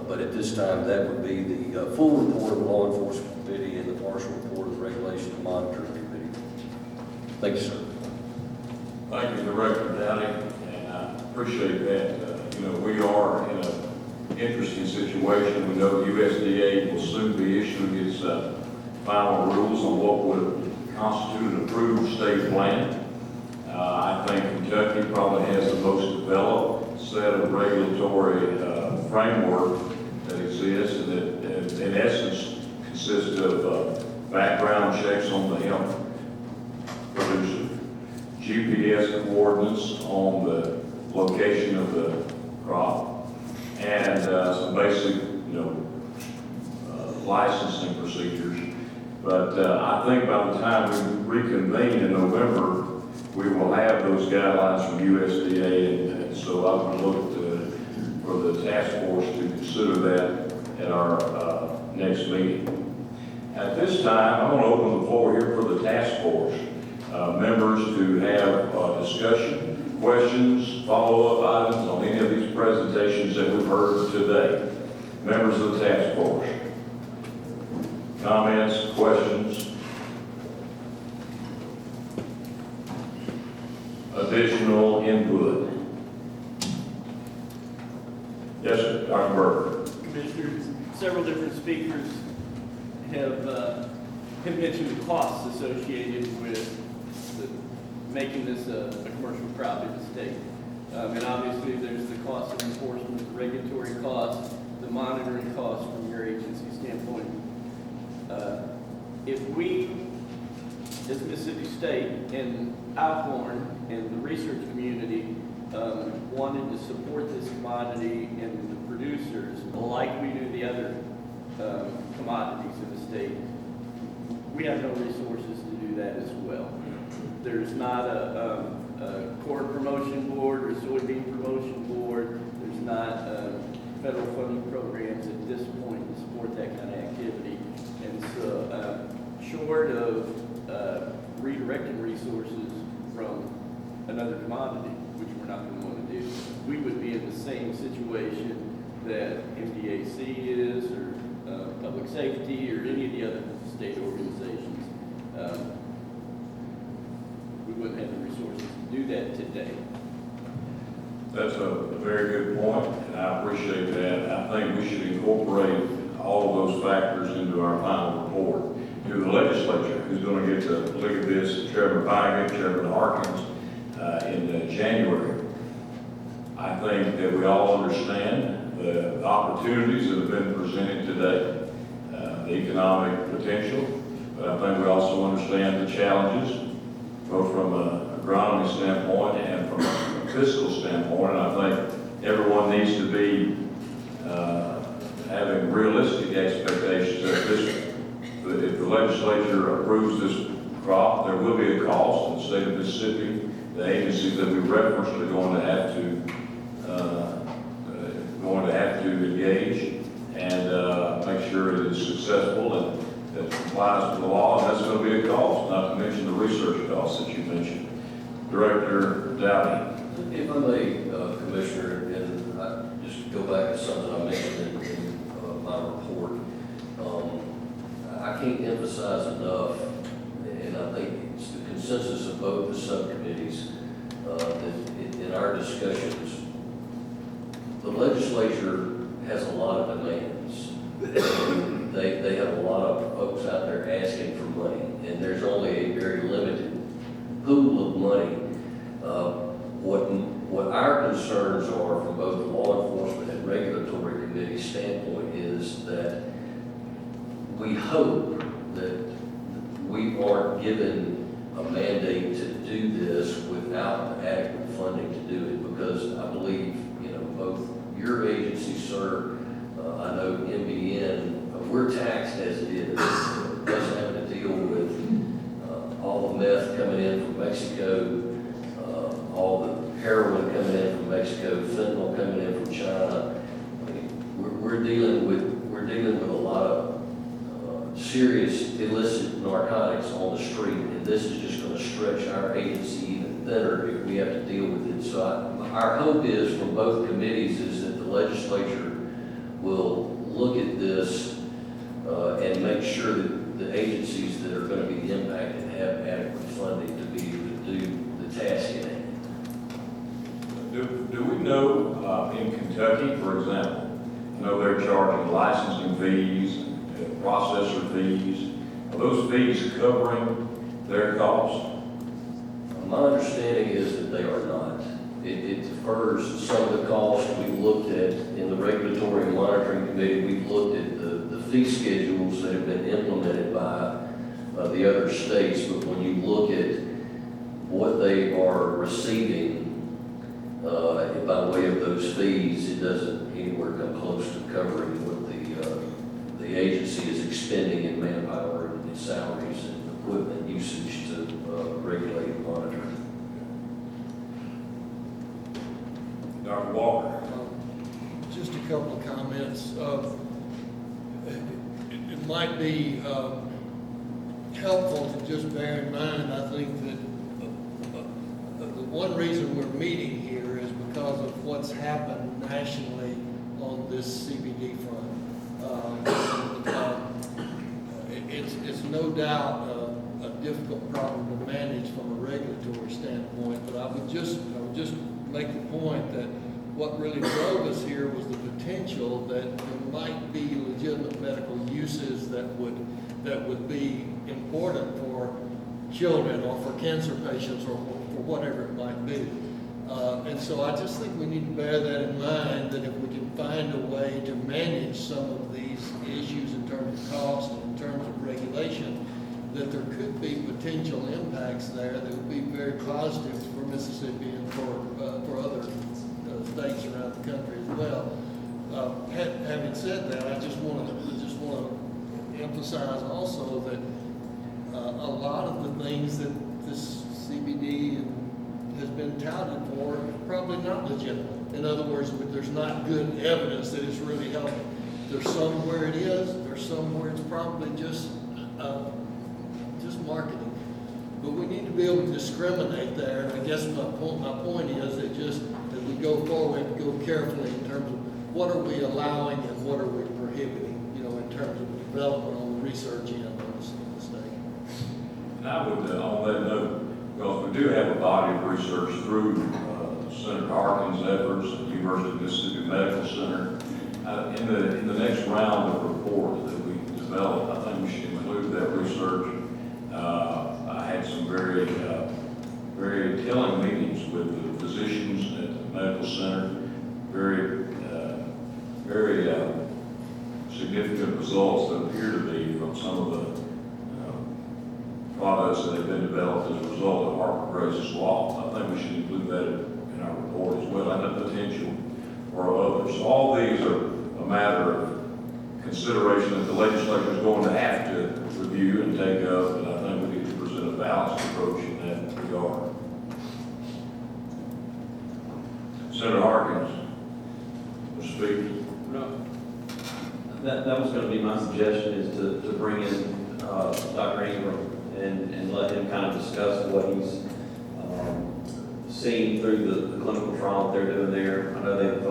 But at this time, that would be the full report of the Law Enforcement Committee and the partial report of the Regulation and Monitoring Committee. Thank you, sir. Thank you, Director Dowdy, and I appreciate that. You know, we are in an interesting situation. We know USDA will soon be issuing its final rules on what would constitute an approved state plan. I think Kentucky probably has the most developed set of regulatory framework that exists, and that in essence, consists of background checks on the hemp producer, GPS coordinates on the location of the crop, and some basic, licensing procedures. But I think by the time we reconvene in November, we will have those guidelines from USDA, and so I would look for the task force to consider that at our next meeting. At this time, I'm going to open the floor here for the task force members to have discussion, questions, follow-up items on any of these presentations that we've heard today. Members of the task force. Comments, questions? Additional input? Yes, sir, Dr. Burke. Commissioners, several different speakers have mentioned the costs associated with making this a commercial crop in the state. And obviously, there's the cost of enforcement, the regulatory costs, the monitoring costs from your agency standpoint. If we, as Mississippi State and Alcorn and the research community wanted to support this commodity and the producers like we do the other commodities in the state, we have no resources to do that as well. There's not a corn promotion board or soybean promotion board. There's not federal funding programs at this point to support that kind of activity. And so, short of redirecting resources from another commodity, which we're not going to want to do, we would be in the same situation that MDAC is, or public safety, or any of the other state organizations. We wouldn't have the resources to do that today. That's a very good point, and I appreciate that. I think we should incorporate all of those factors into our final report to the legislature, who's going to get to look at this, Chairman Biden, Chairman Harkins, in January. I think that we all understand the opportunities that have been presented today, the economic potential, but I think we also understand the challenges, both from an agronomy standpoint and from a fiscal standpoint. And I think everyone needs to be having realistic expectations that if the legislature approves this crop, there will be a cost in the state of Mississippi. The agencies that we referenced are going to have to engage and make sure it is successful and that it complies with the law, and that's going to be a cost, not to mention the research costs that you mentioned. Director Dowdy. If I may, Commissioner, and I just go back to something I mentioned in my report, I can't emphasize enough, and I think it's the consensus of both the subcommittees, that in our discussions, the legislature has a lot of demands. They have a lot of folks out there asking for money, and there's only a very limited pool of money. What our concerns are from both the law enforcement and regulatory committee standpoint is that we hope that we aren't given a mandate to do this without the adequate funding to do it, because I believe, both your agency, sir, I know MBN, we're taxed as it is. Us having to deal with all the meth coming in from Mexico, all the heroin coming in from Mexico, fentanyl coming in from China. I mean, we're dealing with a lot of serious illicit narcotics on the street, and this is just going to stretch our agency even thinner if we have to deal with it. So our hope is from both committees is that the legislature will look at this and make sure that the agencies that are going to be impacted have adequate funding to be able to do the task at hand. Do we know in Kentucky, for example, I know they're charging licensing fees, processor fees. Are those fees covering their costs? My understanding is that they are not. It defers some of the costs we've looked at in the regulatory and monitoring committee. We've looked at the fee schedules that have been implemented by the other states, but when you look at what they are receiving by way of those fees, it doesn't anywhere come close to covering what the agency is expending in manpower and salaries and equipment usage to regulate and monitor. Dr. Walker. Just a couple of comments. It might be helpful to just bear in mind, I think that the one reason we're meeting here is because of what's happened nationally on this CBD front. It's no doubt a difficult problem to manage from a regulatory standpoint, but I would just make the point that what really drove us here was the potential that there might be legitimate medical uses that would be important for children or for cancer patients or for whatever it might be. And so I just think we need to bear that in mind, that if we can find a way to manage some of these issues in terms of cost and in terms of regulation, that there could be potential impacts there that would be very positive for Mississippi and for other states around the country as well. Having said that, I just want to emphasize also that a lot of the things that this CBD has been touted for are probably not legitimate. In other words, there's not good evidence that it's really helping. There's some where it is. There's some where it's probably just marketing. But we need to be able to discriminate there. And I guess my point is that just as we go forward, we have to go carefully in terms of what are we allowing and what are we prohibiting, in terms of development on the research end of the state. And I would, on that note, because we do have a body of research through Senator Harkin's efforts at the University of Mississippi Medical Center, in the next round of reports that we develop, I think we should include that research. I had some very telling meetings with the physicians at the medical center. Very significant results that appear to be from some of the products that have been developed as a result of Harper Grace's law. I think we should include that in our report as well, and the potential for others. So all these are a matter of consideration that the legislature is going to have to review and take up, and I think we need to present a balanced approach in that regard. Senator Harkins will speak. No. That was going to be my suggestion, is to bring in Dr. Ingram and let him kind of discuss what he's seen through the clinical trial that they're doing there. I know they've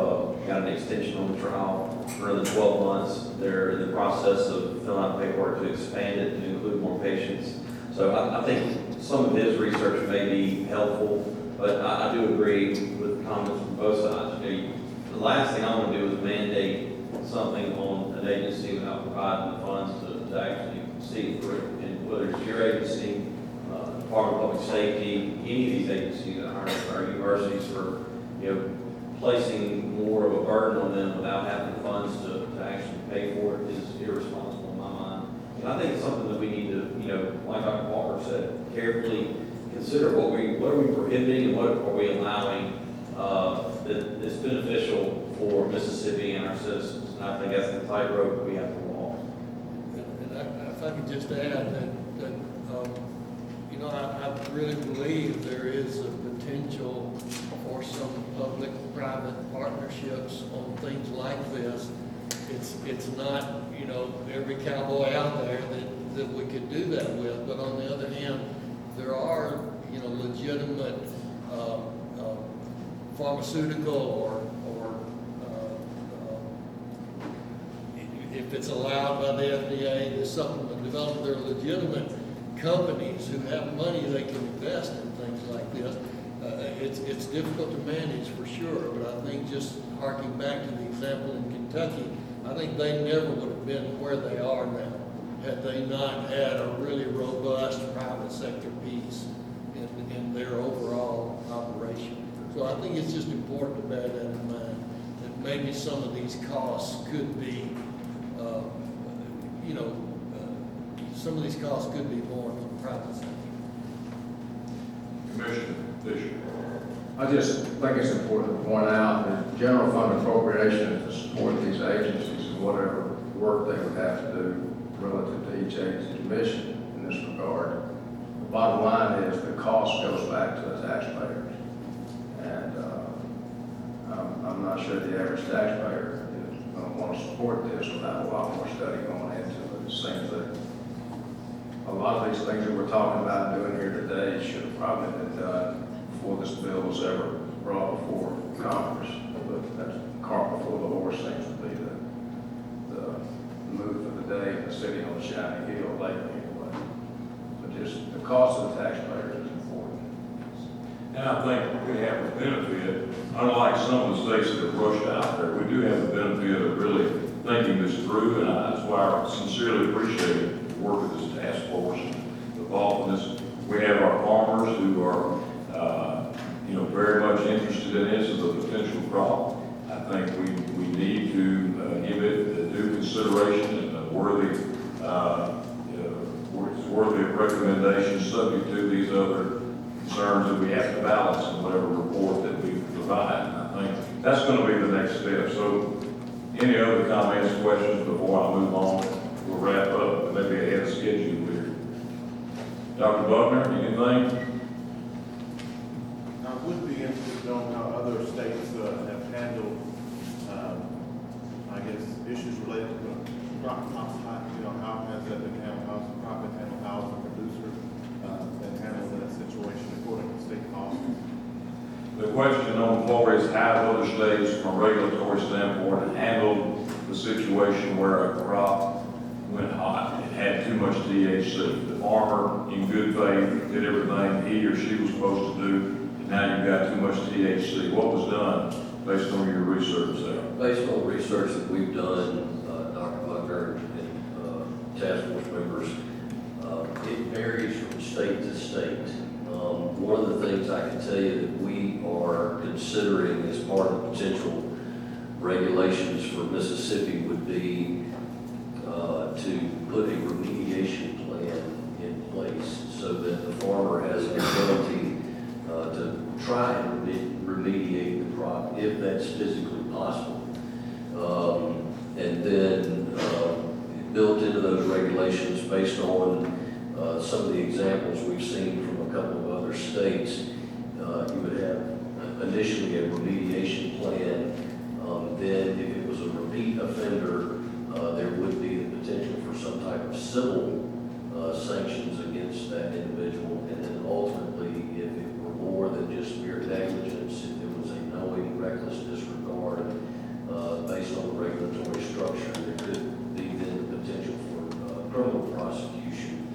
got an extension on the trial for another 12 months. They're in the process of filling out paperwork to expand it to include more patients. So I think some of his research may be helpful, but I do agree with the comments from both sides. The last thing I want to do is mandate something on an agency without providing the funds to actually see through it. And whether it's your agency, Department of Public Safety, any of these agencies, our universities, for placing more of a burden on them without having the funds to actually pay for it is irresponsible in my mind. And I think it's something that we need to, like Dr. Walker said, carefully consider what are we prohibiting and what are we allowing that's beneficial for Mississippi and our citizens. And I think that's the tightrope we have to walk. And if I could just add that I really believe there is a potential for some public-private partnerships on things like this. It's not, every cowboy out there that we could do that with, but on the other hand, there are, legitimate pharmaceutical or if it's allowed by the FDA, there's something to develop. There are legitimate companies who have money they can invest in things like this. It's difficult to manage for sure, but I think just harking back to the example in Kentucky, I think they never would have been where they are now had they not had a really robust private sector piece in their overall operation. So I think it's just important to bear that in mind, that maybe some of these costs could be you know, some of these costs could be borne from the private sector. Commissioner Fisher. I just think it's important to point out that general fund appropriation is to support these agencies in whatever work they would have to do relative to each agency's mission in this regard. The bottom line is the cost goes back to the taxpayers. And I'm not sure the average taxpayer is going to want to support this without a lot more study going into it. It seems that a lot of these things that we're talking about doing here today should have probably been done before this bill was ever brought before Congress. But that's cart before the horse seems to be the move of the day in the city on the shiny hill lately anyway. But just the cost of the taxpayers is important. And I think we have the benefit, unlike some of the states that have rushed out there, we do have the benefit of really thinking this through, and that's why I sincerely appreciate the work of this task force and the involvement. We have our farmers who are, very much interested in this as a potential crop. I think we need to give it due consideration and a worthy of recommendation, subject to these other concerns that we have to balance in whatever report that we provide. And I think that's going to be the next step. So, any other comments, questions before I move on? We'll wrap up, maybe ahead of schedule here. Dr. Buckner, anything? I would be interested on how other states have handled, issues related to crop type. How has that been handled? How's the crop been handled? How's the producer been handled in that situation according to state policies? The question on the floor is how have other states, from a regulatory standpoint, handled the situation where a crop went hot? It had too much THC. The farmer, in good faith, did everything he or she was supposed to do, and now you've got too much THC. What was done based on your research there? Based on the research that we've done, Dr. Buckner and task force members, it varies from state to state. One of the things I can tell you that we are considering as part of potential regulations for Mississippi would be to put a remediation plan in place so that the farmer has an ability to try and remediate the crop if that's physically possible. And then built into those regulations based on some of the examples we've seen from a couple of other states, you would have initially a remediation plan. Then if it was a repeat offender, there would be the potential for some type of civil sanctions against that individual. And then ultimately, if it were more than just mere negligence, if it was a knowing, reckless disregard based on the regulatory structure, there could be then the potential for criminal prosecution.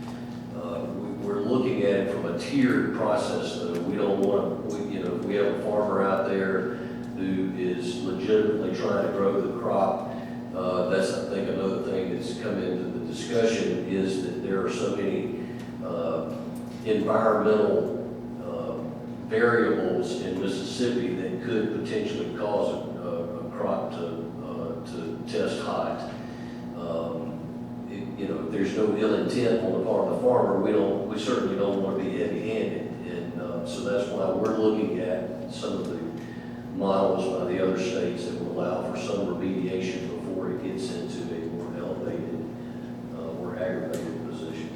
We're looking at it from a tiered process, though. We don't want to, if we have a farmer out there who is legitimately trying to grow the crop, that's, I think, another thing that's come into the discussion is that there are so many environmental variables in Mississippi that could potentially cause a crop to test hot. If there's no ill intent on the part of the farmer, we certainly don't want to be heavy-handed. And so that's why we're looking at some of the models by the other states that will allow for some remediation before it gets into a more elevated or aggravated position.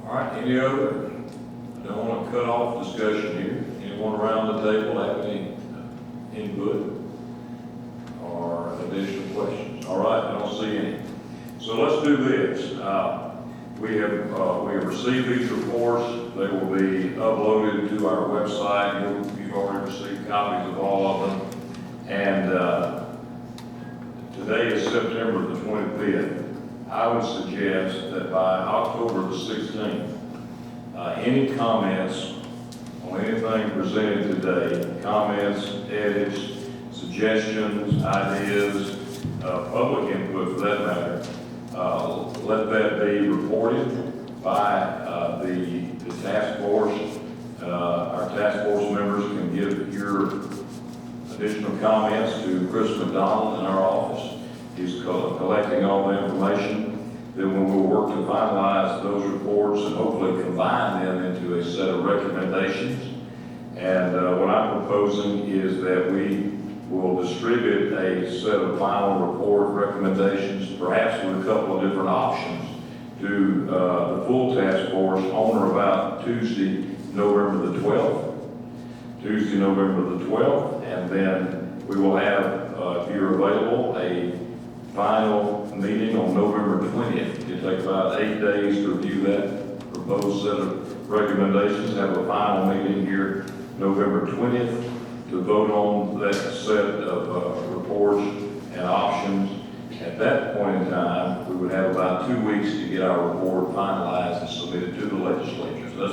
All right, any other? I don't want to cut off discussion here. Anyone around the table have any input or additional questions? All right, I don't see any. So let's do this. We have received these reports. They will be uploaded to our website. You've already received copies of all of them. And today is September the 25th. I would suggest that by October the 16th, any comments on anything presented today, comments, edits, suggestions, ideas, public input for that matter, let that be reported by the task force. Our task force members can give your additional comments to Chris McDonald in our office, He's collecting all the information. Then we will work to finalize those reports and hopefully combine them into a set of recommendations. And what I'm proposing is that we will distribute a set of final report recommendations, perhaps with a couple of different options, to the full task force on or about Tuesday, November the 12th. Tuesday, November the 12th, and then we will have, if you're available, a final meeting on November 20th. It takes about 8 days to review that proposed set of recommendations, have a final meeting here November 20th to vote on that set of reports and options. At that point in time, we would have about 2 weeks to get our report finalized and submitted to the legislature. So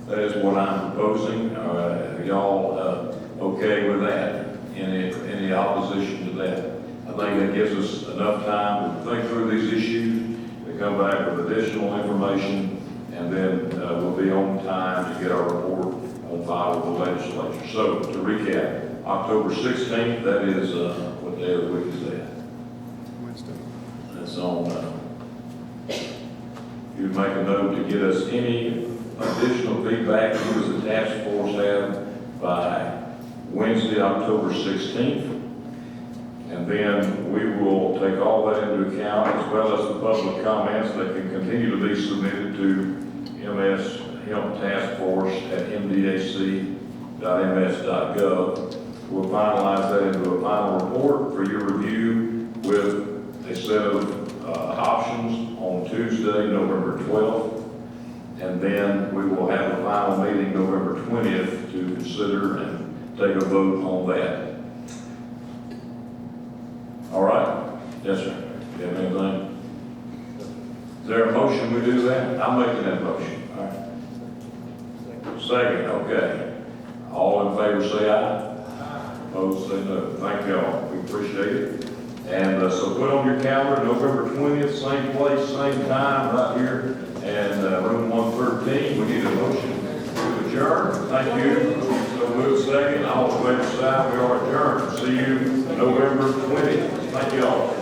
that is what I'm proposing. Are y'all okay with that? Any opposition to that? I think that gives us enough time to think through these issues, to come back with additional information, and then we'll be on time to get our report on file with the legislature. So to recap, October 16th, that is, what day of the week is that? Wednesday. That's on, you make a note to get us any additional feedback you as a task force have by Wednesday, October 16th. And then we will take all that into account, as well as the public comments that can continue to be submitted to MS Hemp Task Force at mdac.ms.gov. We'll finalize that into a final report for your review with a set of options on Tuesday, November 12th. And then we will have a final meeting November 20th to consider and take a vote on that. All right? Yes, sir. You have anything? Is there a motion we do that? I'm making that motion. All right. Second, okay. All in favor say aye. Opposed say no. Thank y'all. We appreciate it. And so put on your calendar, November 20th, same place, same time, right here, and room 113. We need a motion to adjourn. Thank you. So move second. All in favor say aye. We are adjourned. See you November 20th. Thank you all.